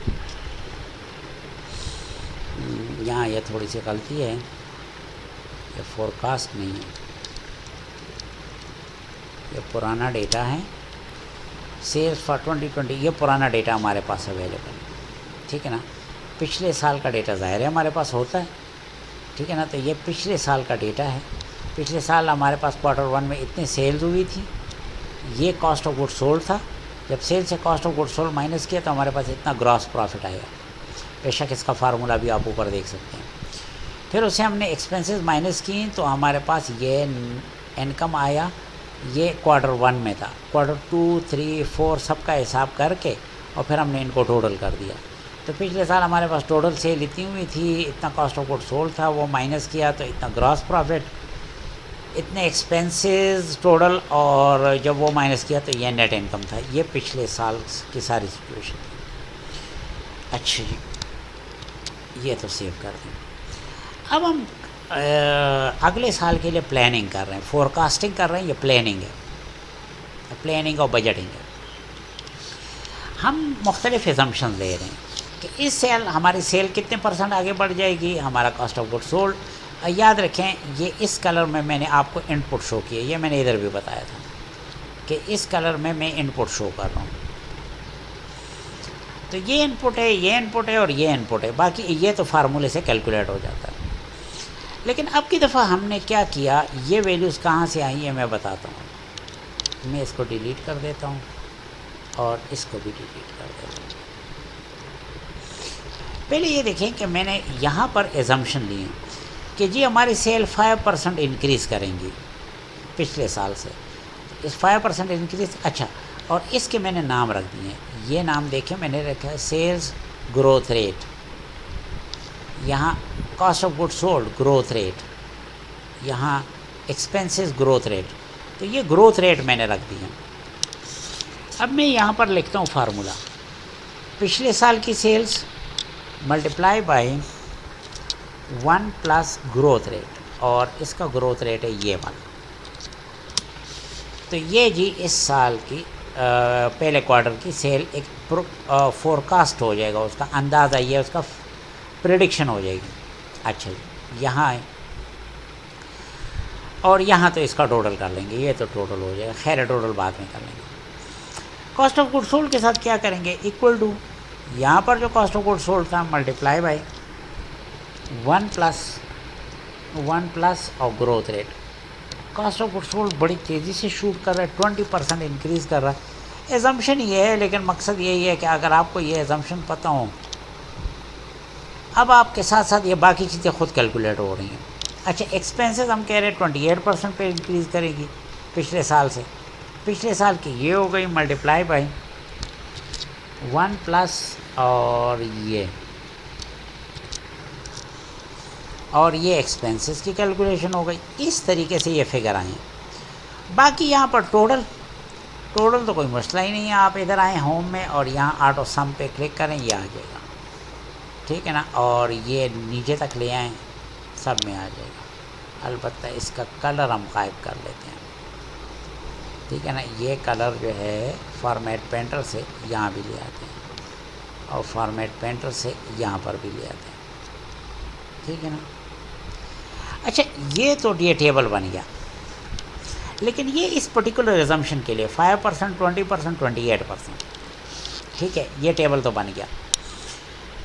یہاں یہ تھوڑی سی غلطی ہے، یہ فور کاسٹ نہیں ہے، یہ پرانا ڈیٹا ہے. سیلز فار 2020 یہ پرانا ڈیٹا ہمارے پاس اویلیبل ہے. ٹھیک ہے نا؟ پچھلے سال کا ڈیٹا ظاہر ہے ہمارے پاس ہوتا ہے. ٹھیک ہے نا؟ تو یہ پچھلے سال کا ڈیٹا ہے. پچھلے سال ہمارے پاس Q1 میں اتنے سیلز ہوئی تھی، یہ کاسٹ آف گڈ سولڈ تھا. جب سیل سے cost of good sold minus کیا تو ہمارے پاس اتنا گراس پروفٹ آئے گا. بے شک اس کا فارمولہ بھی آپ اوپر دیکھ سکتے ہیں. پھر اسے ہم نے ایکسپنسز مائنس کی تو ہمارے پاس یہ انکم آیا. یہ Q1 میں تھا. Q2 3 4 سب کا حساب کر کے اور پھر ہم نے ان کو ٹوٹل کر دیا. تو پچھلے سال ہمارے پاس ٹوٹل سیل اتنی ہوئی تھی، اتنا کاسٹ آف گڈ سولڈ تھا، وہ مائنس کیا تو اتنا گراس پروفٹ، اتنے ایکسپنسز ٹوٹل، اور جب وہ مائنس کیا تو یہ نیٹ انکم تھا. یہ پچھلے سال کی ساری سچویشن تھی. اچھا جی، یہ تو سیو کر دیں. اب ہم اگلے سال کے لیے پلاننگ کر رہے ہیں، فور کاسٹنگ کر رہے ہیں. یہ پلاننگ ہے، پلاننگ اور بجٹنگ ہے. ہم مختلف ایزمپشن لے رہے ہیں کہ اس سیل ہماری سیل کتنے % آگے بڑھ جائے گی، ہمارا کاسٹ آف گڈ سولڈ. یاد رکھیں یہ اس کلر میں نے آپ کو ان پٹ شو کیا. یہ میں نے ادھر بھی بتایا تھا کہ اس کلر میں ان پٹ شو کر رہا ہوں. تو یہ ان پٹ ہے، یہ ان پٹ ہے، اور یہ ان پٹ ہے. باقی یہ تو فارمولے سے کیلکولیٹ ہو جاتا ہے. لیکن اب کی دفعہ ہم نے کیا کیا، یہ ویلیوز کہاں سے آئی ہیں میں بتاتا ہوں. میں اس کو ڈیلیٹ کر دیتا ہوں اور اس کو بھی ڈیلیٹ کر دیتا ہوں. پہلے یہ دیکھیں کہ میں نے یہاں پر ایزمپشن لی ہیں کہ جی ہماری سیل 5% انکریز کریں گی پچھلے سال سے. اس 5% انکریز، اچھا، اور اس کے میں نے نام رکھ دیے ہیں. یہ نام دیکھیں میں نے رکھا ہے سیلز گروتھ ریٹ، یہاں cost of good sold growth rate, یہاں ایکسپینسز گروتھ ریٹ. تو یہ گروتھ ریٹ میں نے رکھ دیا. اب میں یہاں پر لکھتا ہوں فارمولا، پچھلے سال کی sales multiply by 1 plus growth rate, اور اس کا گروتھ ریٹ ہے یہ 1. تو یہ جی اس سال کی پہلے کوارٹر کی سیل ایک فورکاسٹ ہو جائے گا، اس کا اندازہ، یہ اس کا پریڈکشن ہو جائے گی. اچھا جی، یہاں آئے اور یہاں تو اس کا ٹوٹل کر لیں گے، یہ تو ٹوٹل ہو جائے گا، خیر ٹوٹل بعد میں کر لیں گے. کاسٹ آف گڈ سولڈ کے ساتھ کیا کریں گے، ایکول ٹو یہاں پر جو کاسٹ آف گڈ سولڈ تھا ملٹیپلائی بائی 1 پلس اور growth rate. Cost of good sold بڑی تیزی سے شوٹ کر رہا ہے، 20% انکریز کر رہا ہے. ایزمپشن یہ ہے، لیکن مقصد یہی ہے کہ اگر آپ کو یہ ایزمپشن پتہ ہو، اب آپ کے ساتھ ساتھ یہ باقی چیزیں خود کیلکولیٹ ہو رہی ہیں. اچھا، ایکسپینسز ہم کہہ رہے ہیں 28% پہ انکریز کرے گی پچھلے سال سے. پچھلے سال کی یہ ہو گئی ملٹیپلائی بائی 1 پلس اور یہ ایکسپینسز کی کیلکولیشن ہو گئی. اس طریقے سے یہ فگر آئیں. باقی یہاں پر ٹوٹل تو کوئی مسئلہ ہی نہیں ہے. آپ ادھر آئیں ہوم میں اور یہاں آٹو سم پہ کلک کریں، یہ آ جائے گا، ٹھیک ہے نا. اور یہ نیچے تک لے آئیں، سب میں آ جائے گا. البتہ اس کا کلر ہم غائب کر لیتے ہیں، ٹھیک ہے نا. یہ کلر جو ہے فارمیٹ پینٹر سے یہاں بھی لے آتے ہیں اور فارمیٹ پینٹر سے یہاں پر بھی لے آتے ہیں، ٹھیک ہے نا. اچھا، یہ تو یہ ٹیبل بن گیا، لیکن یہ اس پرٹیکولر ایزمپشن کے لیے 5%، 20%، 28%، ٹھیک ہے. یہ ٹیبل تو بن گیا.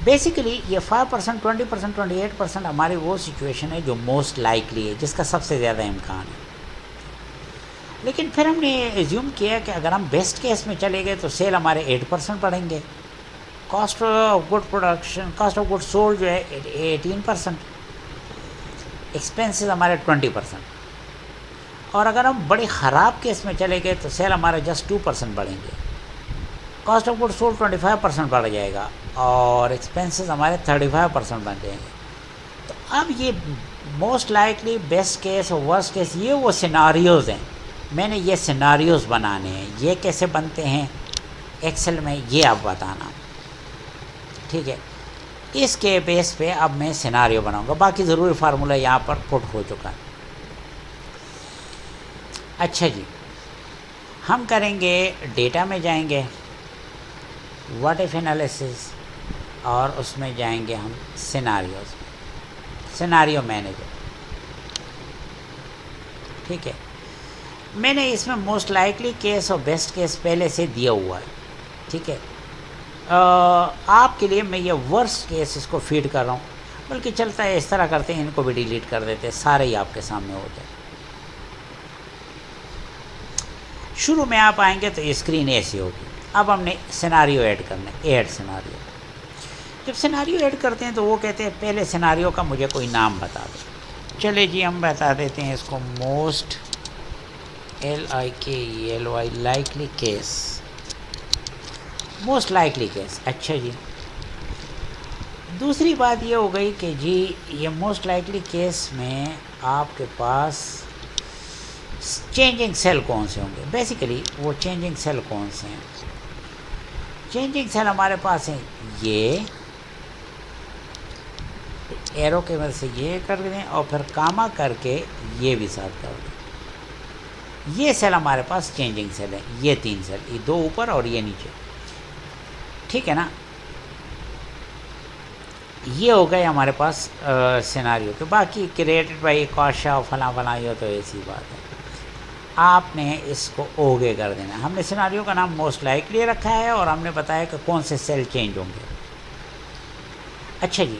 بیسیکلی یہ 5%، 20%، 28% ہماری وہ سچویشن ہے جو موسٹ لائکلی ہے، جس کا سب سے زیادہ امکان ہے. لیکن پھر ہم نے ایزیوم کیا کہ اگر ہم بیسٹ کیس میں چلے گئے تو سیل ہمارے 8% بڑھیں گے، کاسٹ آف گڈ سولڈ جو ہے 18%، ایکسپینسز ہمارے 20%. اور اگر ہم بڑی خراب کیس میں چلے گئے تو سیل ہمارے جسٹ 2% بڑھیں گے، کاسٹ آف گڈ سولڈ 25% بڑھ جائے گا اور ایکسپینسز ہمارے 35% بن جائیں گے. تو اب یہ موسٹ لائکلی، بیسٹ کیس اور ورسٹ کیس، یہ وہ سیناریوز ہیں. میں نے یہ سیناریوز بنانے ہیں. یہ کیسے بنتے ہیں ایکسل میں، یہ اب بتانا، ٹھیک ہے. اس کے بیس پہ اب میں سیناریو بناؤں گا. باقی ضروری فارمولہ یہاں پر پٹ ہو چکا ہے. اچھا جی، ہم کریں گے ڈیٹا میں جائیں گے، واٹ ایف انالیسس، اور اس میں جائیں گے ہم سیناریوز، سیناریو مینیجر، ٹھیک ہے. میں نے اس میں موسٹ لائکلی کیس اور بیسٹ کیس پہلے سے دیا ہوا ہے، ٹھیک ہے. آپ کے لیے میں یہ ورسٹ کیس اس کو فیڈ کر رہا ہوں، بلکہ چلتا ہے اس طرح کرتے ہیں، ان کو بھی ڈیلیٹ کر دیتے ہیں، سارے ہی آپ کے سامنے ہو جائے. شروع میں آپ آئیں گے تو یہ اسکرین ایسی ہوگی. اب ہم نے سیناریو ایڈ کرنا ہے، ایڈ سیناریو. جب سیناریو ایڈ کرتے ہیں تو وہ کہتے ہیں پہلے سیناریو کا مجھے کوئی نام بتا دو. چلے جی، ہم بتا دیتے ہیں اس کو most LIKELY likely case, most likely case. اچھا جی، دوسری بات یہ ہو گئی کہ جی یہ موسٹ لائکلی کیس میں آپ کے پاس چینجنگ سیل کون سے ہوں گے. بیسیکلی وہ چینجنگ سیل کون سے ہیں؟ چینجنگ سیل ہمارے پاس ہیں یہ ایرو کے وجہ سے یہ کر دیں اور پھر کاما کر کے یہ بھی ساتھ کر دیں. یہ سیل ہمارے پاس چینجنگ سیل ہے، یہ 3 سیل، یہ 2 اوپر اور یہ نیچے، ٹھیک ہے نا. یہ ہو گئے ہمارے پاس سیناریو کے. باقی کریٹڈ بائی کاشا فلاں فلاں، یہ تو ایسی بات ہے. آپ نے اس کو اوگے کر دینا. ہم نے سیناریو کا نام موسٹ لائکلی رکھا ہے اور ہم نے بتایا کہ کون سے سیل چینج ہوں گے. اچھا جی،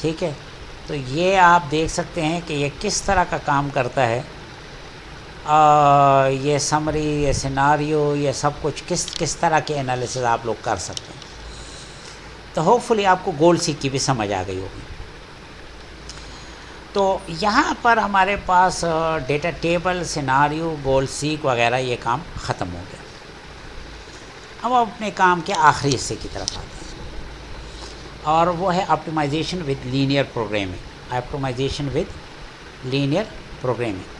ٹھیک ہے، تو یہ آپ دیکھ سکتے ہیں کہ یہ کس طرح کا کام کرتا ہے. یہ سمری، یہ سیناریو، یہ سب کچھ کس طرح کے انالیسز آپ لوگ کر سکتے ہیں. تو ہوپ فلی آپ کو گول سیک کی بھی سمجھ آ گئی ہوگی. تو یہاں پر ہمارے پاس ڈیٹا ٹیبل، سیناریو، گول سیک وغیرہ یہ کام ختم ہو گیا. اب اپنے کام کے آخری حصے کی طرف آتے ہیں، اور وہ ہے optimization with linear programming. Optimization with linear programming.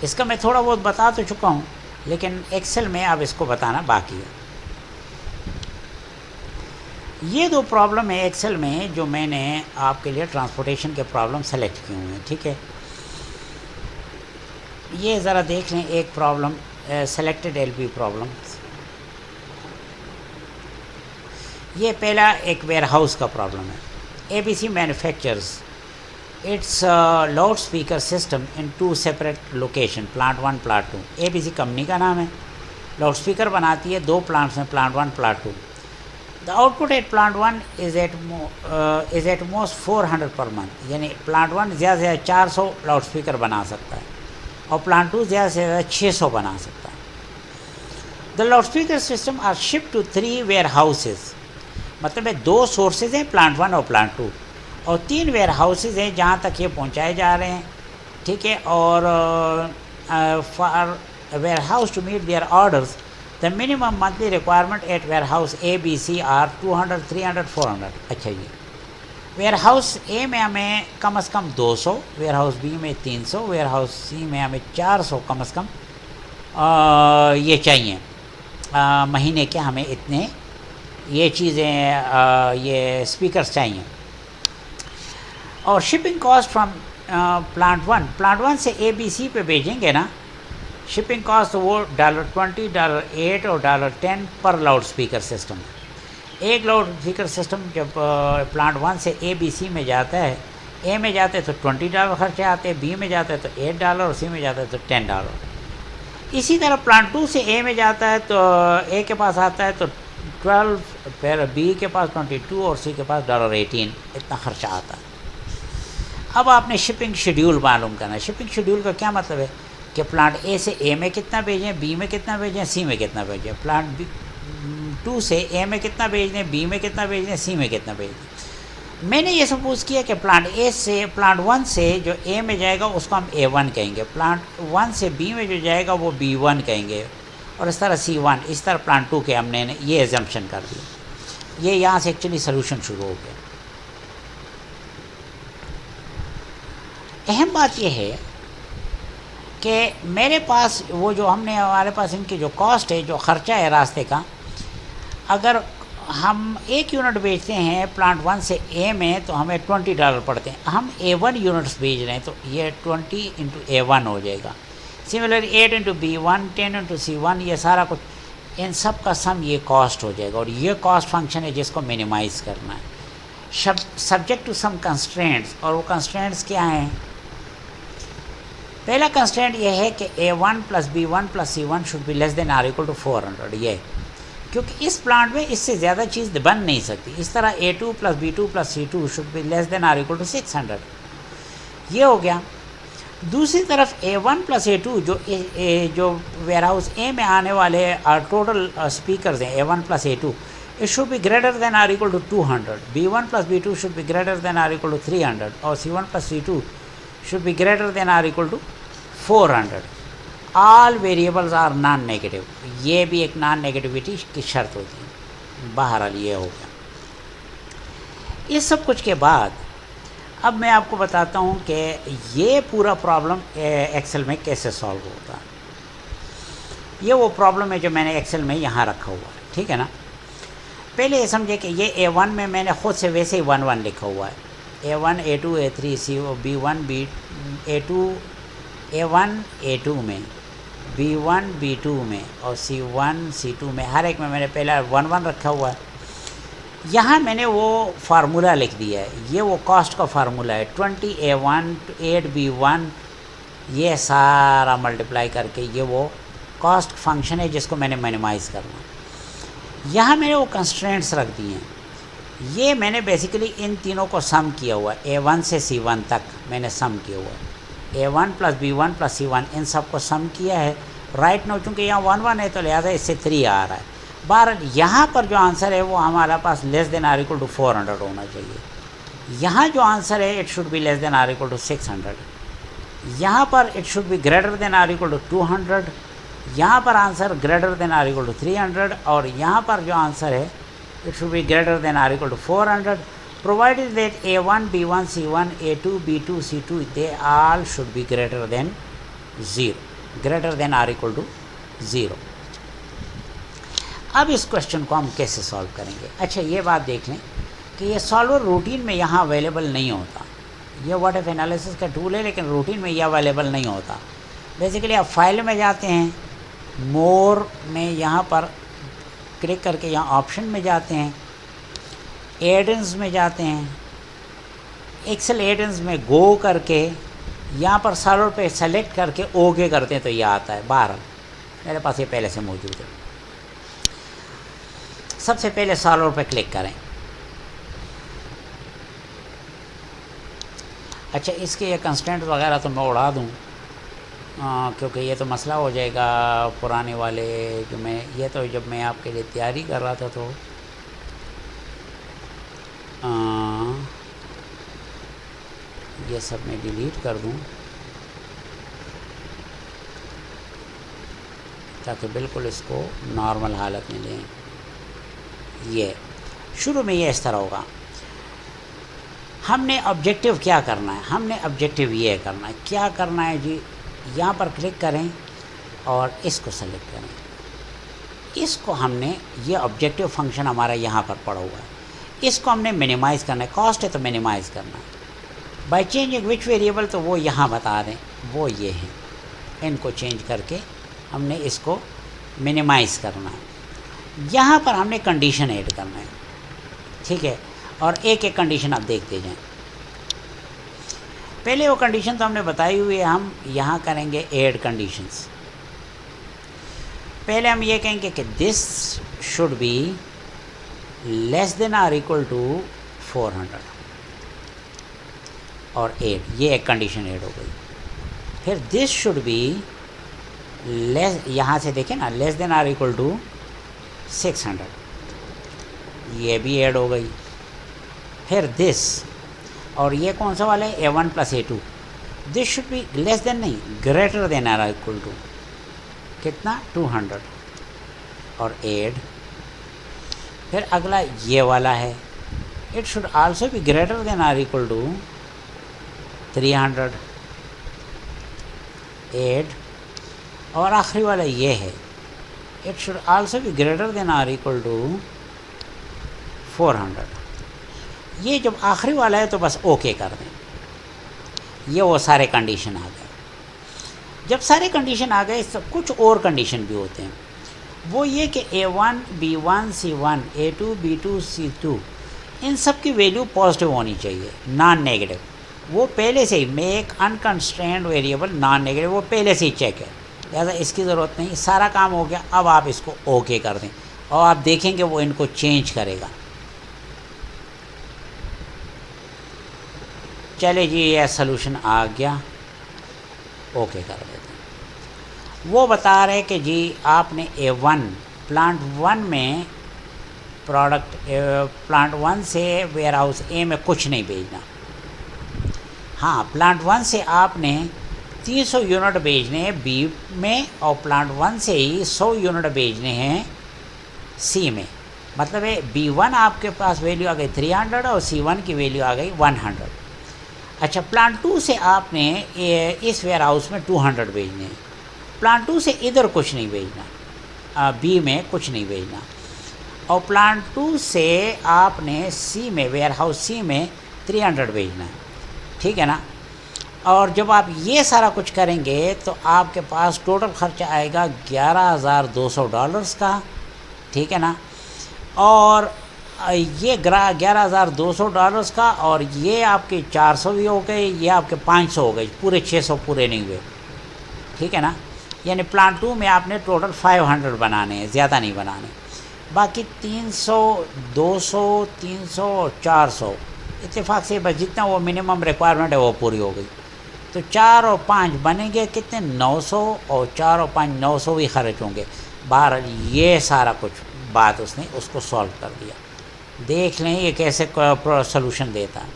اس کا میں تھوڑا بہت بتا تو چکا ہوں، لیکن ایکسل میں اب اس کو بتانا باقی ہے. یہ دو پرابلم ہے ایکسل میں جو میں نے آپ کے لیے ٹرانسپورٹیشن کے پرابلم سلیکٹ کیے ہوئے ہیں. ٹھیک ہے، یہ ذرا دیکھ لیں. ایک problem selected L P problem, یہ پہلا ایک ویئر ہاؤس کا پرابلم ہے. A B C manufactures its loud speaker system in 2 separate location, plant 1 plant 2. A B C company کا نام ہے، لاؤڈ اسپیکر بناتی ہے 2 پلانٹس میں، plant 1 plant 2. The output at plant 1 is at most 400 per month, یعنی plant 1 زیادہ سے زیادہ 400 لاؤڈ اسپیکر بنا سکتا ہے، اور پلانٹ 2 زیادہ سے زیادہ 600 بنا سکتا ہے. The loud speaker system are ship to 3 warehouses, مطلب ہے 2 سورسز ہیں، پلانٹ 1 اور پلانٹ 2، اور 3 ویئر ہاؤسز ہیں جہاں تک یہ پہنچائے جا رہے ہیں. ٹھیک ہے، اور for warehouse to meet their orders the minimum monthly requirement at warehouse A B C are 200 300 400. اچھا جی، ویئر ہاؤس اے میں ہمیں کم از کم 200، ویئر ہاؤس بی میں 300، ویئر ہاؤس سی میں ہمیں 400 کم از کم یہ چاہیے مہینے کے. ہمیں اتنے یہ چیزیں یہ اسپیکرس چاہیے. اور شپنگ کاسٹ فرام پلانٹ 1 سے اے بی سی پہ بھیجیں گے نا، شپنگ کاسٹ وہ $20، $8 اور $10 پر لاؤڈ اسپیکر سسٹم. ایک لاؤڈ اسپیکر سسٹم جب پلانٹ 1 سے اے بی سی میں جاتا ہے، اے میں جاتے تو $20 خرچے آتے ہیں، بی میں جاتا ہے تو $8 اور سی میں جاتا ہے تو $10. اسی طرح پلانٹ 2 سے اے میں جاتا ہے تو اے کے پاس آتا ہے تو 12، پھر بی کے پاس 22 اور سی کے پاس $18. اتنا خرچہ آتا ہے. اب آپ نے شپنگ شیڈیول معلوم کرنا ہے. شپنگ شیڈیول کا کیا مطلب ہے کہ پلانٹ اے سے اے میں کتنا بھیجیں، بی میں کتنا بھیجیں، سی میں کتنا بھیجیں. پلانٹ 2 سے اے میں کتنا بھیج دیں، بی میں کتنا بھیج دیں، سی میں کتنا بھیج دیں. میں نے یہ سپوز کیا کہ پلانٹ 1 سے جو اے میں جائے گا اس کو ہم A1 کہیں گے، پلانٹ 1 سے بی میں جو جائے گا وہ B1 کہیں گے، اور اس طرح C1، اس طرح پلانٹ 2 کے ہم نے یہ ایزمپشن کر دی. یہ یہاں سے ایکچولی سلوشن شروع ہو گیا. اہم بات یہ ہے کہ میرے پاس وہ جو ہمارے پاس ان کی جو کاسٹ ہے، جو خرچہ ہے راستے کا، اگر ہم 1 یونٹ بیچتے ہیں پلانٹ 1 سے اے میں تو ہمیں $20 پڑتے ہیں. ہم A1 یونٹس بیچ رہے ہیں تو یہ 20 انٹو A1 ہو جائے گا. Similar 8 into B1، 10 into C1، یہ سارا کچھ ان سب کا سم یہ کاسٹ ہو جائے گا. اور یہ کاسٹ فنکشن ہے جس کو منیمائز کرنا ہے سبجیکٹ ٹو سم کنسٹرینٹس. اور وہ کنسٹرینٹس کیا ہیں؟ پہلا کنسٹرینٹ یہ ہے کہ A1 plus B1 plus C1 should be less than or equal to 400. یہ کیونکہ اس پلانٹ میں اس سے زیادہ چیز بن نہیں سکتی. اس طرح A2 plus B2 plus C2 should be less than or equal to 600. یہ ہو گیا. دوسری طرف A1 پلس A2 جو ویئر ہاؤس اے میں آنے والے ٹوٹل اسپیکرز ہیں A1 plus A2، it should be greater than or equal to 200. B1 plus B2 should be greater than or equal to 300, اور C1 plus C2 should be greater than or equal to 400. All variables are non-negative. یہ بھی ایک naan negativity کی شرط ہوتی ہے. بہرحال یہ ہو گیا. اس سب کچھ کے بعد اب میں آپ کو بتاتا ہوں کہ یہ پورا پرابلم ایکسل میں کیسے سالو ہوتا ہے. یہ وہ پرابلم ہے جو میں نے ایکسل میں یہاں رکھا ہوا ہے. ٹھیک ہے نا. پہلے یہ سمجھے کہ یہ A1 میں نے خود سے ویسے ہی 1 لکھا ہوا ہے. A1 A2 A3 B1 A2 A1 A2 میں، B1 B2 میں، اور C1 C2 میں، ہر ایک میں نے پہلا 1 رکھا ہوا ہے. یہاں میں نے وہ فارمولا لکھ دیا ہے. یہ وہ کاسٹ کا فارمولا ہے 20 A1 8 B1، یہ سارا ملٹیپلائی کر کے یہ وہ کاسٹ فنکشن ہے جس کو میں نے مینیمائز کرنا. یہاں میں نے وہ کنسٹرینٹس رکھ دی ہیں. یہ میں نے بیسیکلی ان تینوں کو سم کیا ہوا ہے، A1 سے C1 تک میں نے سم کیا ہوا ہے، A1 + B1 + C1 ان سب کو سم کیا ہے. رائٹ نو چونکہ یہاں 1 1 ہے تو لہٰذا اس سے 3 آ رہا ہے. بہرحال یہاں پر جو آنسر ہے وہ ہمارا پاس <= 400 ہونا چاہیے. یہاں جو آنسر ہے اٹ شوڈ بی <= 600. یہاں پر اٹ شوڈ بی <= 200. یہاں پر آنسر <= 300 اور یہاں پر جو آنسر ہے it should be <= 400 provided that A1 B1 C1 A2 B2 C2 they all should be greater than 0 <= 0. اب اس کوشچن کو ہم کیسے سالو کریں گے؟ اچھا یہ بات دیکھ لیں کہ یہ سالور روٹین میں یہاں اویلیبل نہیں ہوتا. یہ واٹ ایف انالیسس کا ٹول ہے لیکن روٹین میں یہ اویلیبل نہیں ہوتا. بیسیکلی آپ فائل میں جاتے ہیں، مور میں یہاں پر کلک کر کے یہاں آپشن میں جاتے ہیں، ایڈنز میں جاتے ہیں، ایکسل ایڈنز میں گو کر کے یہاں پر سالور پہ سلیکٹ کر کے اوکے کرتے ہیں تو یہ آتا ہے. بہرحال میرے پاس یہ پہلے سے موجود ہے. سب سے پہلے سالور پہ کلک کریں. اچھا اس کے یہ کنسٹینٹ وغیرہ تو میں اڑا دوں کیونکہ یہ تو مسئلہ ہو جائے گا. پرانے والے جو میں یہ تو جب میں آپ کے لیے تیاری کر رہا تھا تو یہ سب میں ڈیلیٹ کر دوں تاکہ بالکل اس کو نارمل حالت میں لیں. یہ شروع میں یہ اس طرح ہوگا. ہم نے آبجیکٹیو کیا کرنا ہے؟ ہم نے آبجیکٹیو یہ کرنا ہے. کیا کرنا ہے جی؟ یہاں پر کلک کریں اور اس کو سلیکٹ کریں. اس کو ہم نے یہ آبجیکٹیو فنکشن ہمارا یہاں پر پڑا ہوا ہے. اس کو ہم نے منیمائز کرنا ہے. کاسٹ ہے تو منیمائز کرنا ہے. بائی چینجنگ وچ ویریبل تو وہ یہاں بتا دیں، وہ یہ ہیں. ان کو چینج کر کے ہم نے اس کو منیمائز کرنا ہے. یہاں پر ہم نے کنڈیشن ایڈ کرنا ہے. ٹھیک ہے، اور ایک ایک کنڈیشن آپ دیکھتے جائیں. پہلے وہ کنڈیشن تو ہم نے بتائی ہوئی ہے، ہم یہاں کریں گے ایڈ کنڈیشنز. پہلے ہم یہ کہیں گے کہ دس شوڈ بی <= 400 اور 8. یہ ایک کنڈیشن ایڈ ہو گئی. پھر دس شوڈ بی یہاں سے دیکھیں نا <= 600. یہ بھی ایڈ ہو گئی. پھر دس اور یہ کون سا والا ہے؟ A1 + A2. This should be نہیں <= کتنا 200 اور ایڈ. پھر اگلا یہ والا ہے it should also be <= 300 add. اور آخری والا یہ ہے اٹ شوڈ آلسو بی <= 400. یہ جب آخری والا ہے تو بس اوکے کر دیں. یہ وہ سارے کنڈیشن آ گئے. جب سارے کنڈیشن آ گئے تو کچھ اور کنڈیشن بھی ہوتے ہیں. وہ یہ کہ A1 B1 C1 A2 B2 C2 ان سب کی ویلیو پازیٹیو ہونی چاہیے، نان نیگیٹو. وہ پہلے سے ہی make unconstrained variable non negative وہ پہلے سے ہی چیک ہے، لہٰذا اس کی ضرورت نہیں. سارا کام ہو گیا. اب آپ اس کو اوکے کر دیں اور آپ دیکھیں گے وہ ان کو چینج کرے گا. چلے جی یہ سلوشن آ گیا، اوکے کر دیتے ہیں. وہ بتا رہے کہ جی آپ نے A1 پلانٹ 1 میں پروڈکٹ پلانٹ 1 سے ویئر ہاؤس A میں کچھ نہیں بھیجنا. ہاں پلانٹ 1 سے آپ نے 300 یونٹ بھیجنے ہیں B میں اور پلانٹ 1 سے ہی 100 یونٹ بھیجنے ہیں C میں. مطلب ہے B1 آپ کے پاس ویلیو آ گئی 300 اور C1 کی ویلیو آ گئی 100. اچھا پلانٹ 2 سے آپ نے اس ویئر ہاؤس میں 200 بھیجنے ہیں. پلانٹ 2 سے ادھر کچھ نہیں بھیجنا، B میں کچھ نہیں بھیجنا. اور پلانٹ 2 سے آپ نے C میں ویئر ہاؤس C میں 300 بھیجنا ہے. ٹھیک ہے نا. اور جب آپ یہ سارا کچھ کریں گے تو آپ کے پاس ٹوٹل خرچہ آئے گا $11,200 کا. ٹھیک ہے نا. اور یہ $11,200 کا اور یہ آپ کے 400 بھی ہو گئے، یہ آپ کے 500 ہو گئے، پورے 600 پورے نہیں ہوئے. ٹھیک ہے نا. یعنی پلانٹ 2 میں آپ نے ٹوٹل 500 بنانے ہیں، زیادہ نہیں بنانے. باقی 300 200 300 اور 400 اتفاق سے بس جتنا وہ منیمم ریکوائرمنٹ ہے وہ پوری ہو گئی. تو 4 اور 5 بنیں گے کتنے 900 اور 4 اور 5 900 بھی خرچ ہوں گے. بہرحال یہ سارا کچھ بات اس نے اس کو سولو کر دیا. دیکھ لیں یہ کیسے سلوشن دیتا ہے.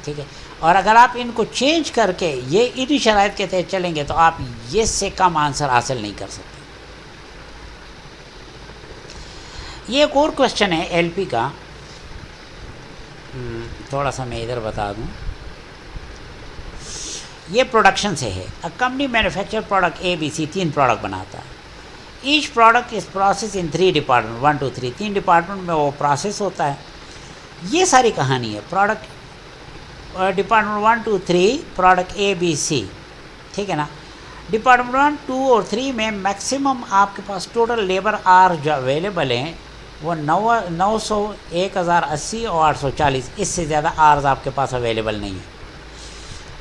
ٹھیک ہے. اور اگر آپ ان کو چینج کر کے یہ انہی شرائط کے تحت چلیں گے تو آپ یہ سے کم آنسر حاصل نہیں کر سکتے. یہ ایک اور کوشچن ہے ایل پی کا، تھوڑا سا میں ادھر بتا دوں. یہ پروڈکشن سے ہے. کمپنی مینوفیکچر پروڈکٹ اے بی سی 3 پروڈکٹ بناتا ہے. Each product is process in 3 department 1 2 3 3 department میں وہ پروسیس ہوتا ہے. یہ ساری کہانی ہے. پروڈکٹ ڈپارٹمنٹ 1 2 3 پروڈکٹ اے بی سی. ٹھیک ہے نا. ڈپارٹمنٹ 1 2 اور 3 میں میکسیمم آپ کے پاس ٹوٹل لیبر آر جو اویلیبل ہیں وہ 900 1080 اور 840. اس سے زیادہ آرز آپ کے پاس اویلیبل نہیں ہے.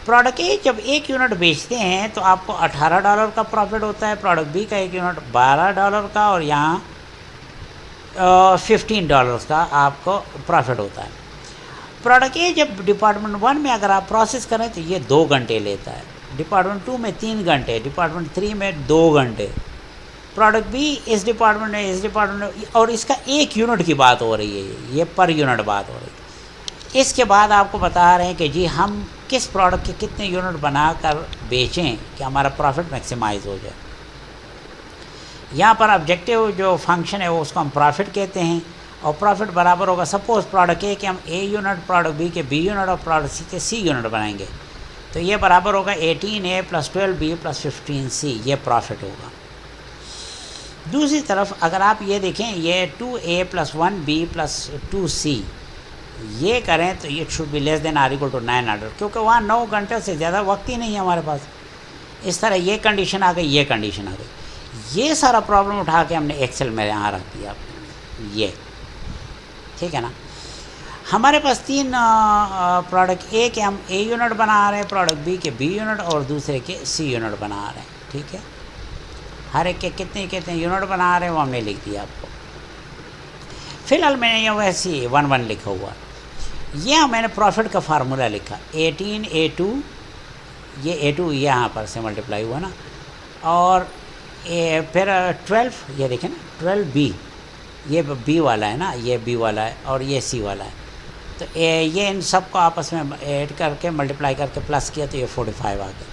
پروڈکٹ اے جب 1 یونٹ بیچتے ہیں تو آپ کو $18 کا پروفٹ ہوتا ہے. پروڈکٹ بی کا 1 یونٹ $12 کا اور یہاں $15 کا آپ کو پروفٹ ہوتا ہے. پروڈکٹ اے جب ڈپارٹمنٹ 1 میں اگر آپ پروسیس کریں تو یہ 2 گھنٹے لیتا ہے. ڈپارٹمنٹ 2 میں 3 گھنٹے، ڈپارٹمنٹ 3 میں 2 گھنٹے. پروڈکٹ بی اس ڈپارٹمنٹ میں اور اس کا 1 یونٹ کی بات ہو رہی ہے، یہ پر یونٹ بات ہو رہی ہے. اس کے بعد آپ کو بتا رہے ہیں کہ جی ہم کس پروڈکٹ کے کتنے یونٹ بنا کر بیچیں کہ ہمارا پروفٹ میکسیمائز ہو جائے. یہاں پر آبجیکٹیو جو فنکشن ہے وہ اس کو ہم پروفٹ کہتے ہیں. اور پروفٹ برابر ہوگا سپوز پروڈکٹ اے کہ ہم اے یونٹ، پروڈکٹ بی کے بی یونٹ اور پروڈکٹ سی کے سی یونٹ بنائیں گے تو یہ برابر ہوگا 18A + 12B + 15C. یہ پروفٹ ہوگا. دوسری طرف اگر آپ یہ دیکھیں یہ 2A + 1B + 2C یہ کریں تو یہ should be less than or equal to 900 کیونکہ وہاں 9 گھنٹے سے زیادہ وقت ہی نہیں ہے ہمارے پاس. اس طرح یہ کنڈیشن آ گئی، یہ کنڈیشن آ گئی. یہ سارا پرابلم اٹھا کے ہم نے ایکسل میں یہاں رکھ دیا یہ. ٹھیک ہے نا. ہمارے پاس 3 پروڈکٹ اے کے ہم اے یونٹ بنا رہے ہیں، پروڈکٹ بی کے بی یونٹ اور دوسرے کے سی یونٹ بنا رہے ہیں. ٹھیک ہے. ہر ایک کے کتنے یونٹ بنا رہے ہیں وہ ہم نے لکھ دیا آپ کو. فی الحال میں نے یہ ویسے 1 لکھا ہوا. یہ میں نے پروفٹ کا فارمولا لکھا 18A2 یہ A2 یہاں پر سے ملٹیپلائی ہوا نا اور پھر 12 یہ دیکھیں نا 12B یہ بی والا ہے نا، یہ بی والا ہے اور یہ سی والا ہے. تو یہ ان سب کو آپس میں ایڈ کر کے ملٹیپلائی کر کے پلس کیا تو یہ 45 آ گیا.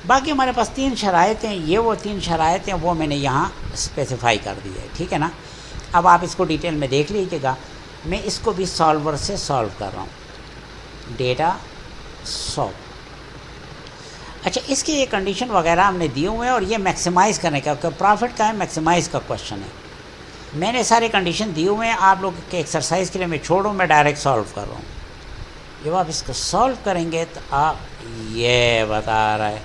باقی ہمارے پاس 3 شرائط ہیں. یہ وہ 3 شرائط ہیں وہ میں نے یہاں اسپیسیفائی کر دی ہے. ٹھیک ہے نا. اب آپ اس کو ڈیٹیل میں دیکھ لیجیے گا. میں اس کو بھی سالور سے سالو کر رہا ہوں. Data solve. اچھا اس کے یہ کنڈیشن وغیرہ ہم نے دیے ہوئے ہیں اور یہ میکسیمائز کرنے کا پروفٹ کا ہے، میکسیمائز کا کوشچن ہے. میں نے سارے کنڈیشن دیے ہوئے ہیں. آپ لوگ کے ایکسرسائز کے لیے میں چھوڑوں، میں ڈائریکٹ سالو کر رہا ہوں. جب آپ اس کو سالو کریں گے تو آپ یہ بتا رہا ہے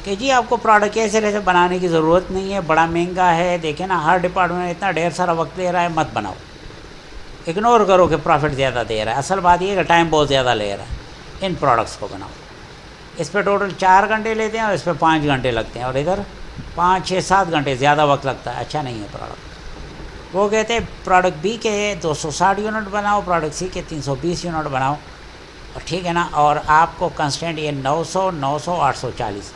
کہ جی آپ کو پروڈکٹ ایسے بنانے کی ضرورت نہیں ہے، بڑا مہنگا ہے. دیکھیں نا ہر ڈپارٹمنٹ اتنا ڈھیر سارا وقت لے رہا ہے، مت بناؤ. اگنور کرو کہ پروفٹ زیادہ دے رہا ہے. اصل بات یہ ہے کہ ٹائم بہت زیادہ لے رہا ہے. ان پروڈکٹس کو بناؤ. اس پہ ٹوٹل 4 گھنٹے لیتے ہیں اور اس پہ 5 گھنٹے لگتے ہیں اور ادھر 5 6 7 گھنٹے زیادہ وقت لگتا ہے. اچھا نہیں ہے پروڈکٹ. وہ کہتے ہیں پروڈکٹ بی کے 260 یونٹ بناؤ، پروڈکٹ سی کے 320 یونٹ بناؤ. اور ٹھیک ہے نا. اور آپ کو کنسٹنٹ یہ 900 900 840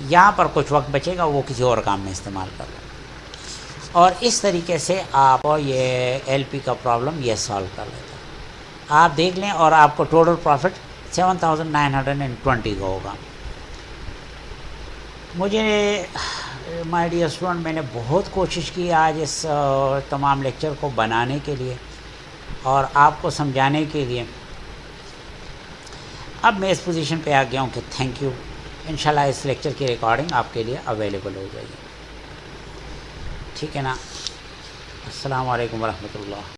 یہاں پر کچھ وقت بچے گا وہ کسی اور کام میں استعمال کر لیں. اور اس طریقے سے آپ یہ ایل پی کا پرابلم یہ سالو کر لیتا ہے. آپ دیکھ لیں اور آپ کو ٹوٹل پروفٹ 7920 کا ہوگا. مجھے مائی ڈیئر اسٹوڈنٹ میں نے بہت کوشش کی آج اس تمام لیکچر کو بنانے کے لیے اور آپ کو سمجھانے کے لیے. اب میں اس پوزیشن پہ آ گیا ہوں کہ تھینک یو. انشاءاللہ اس لیکچر کی ریکارڈنگ آپ کے لیے اویلیبل ہو جائے گی. ٹھیک ہے نا. السلام علیکم ورحمۃ اللہ.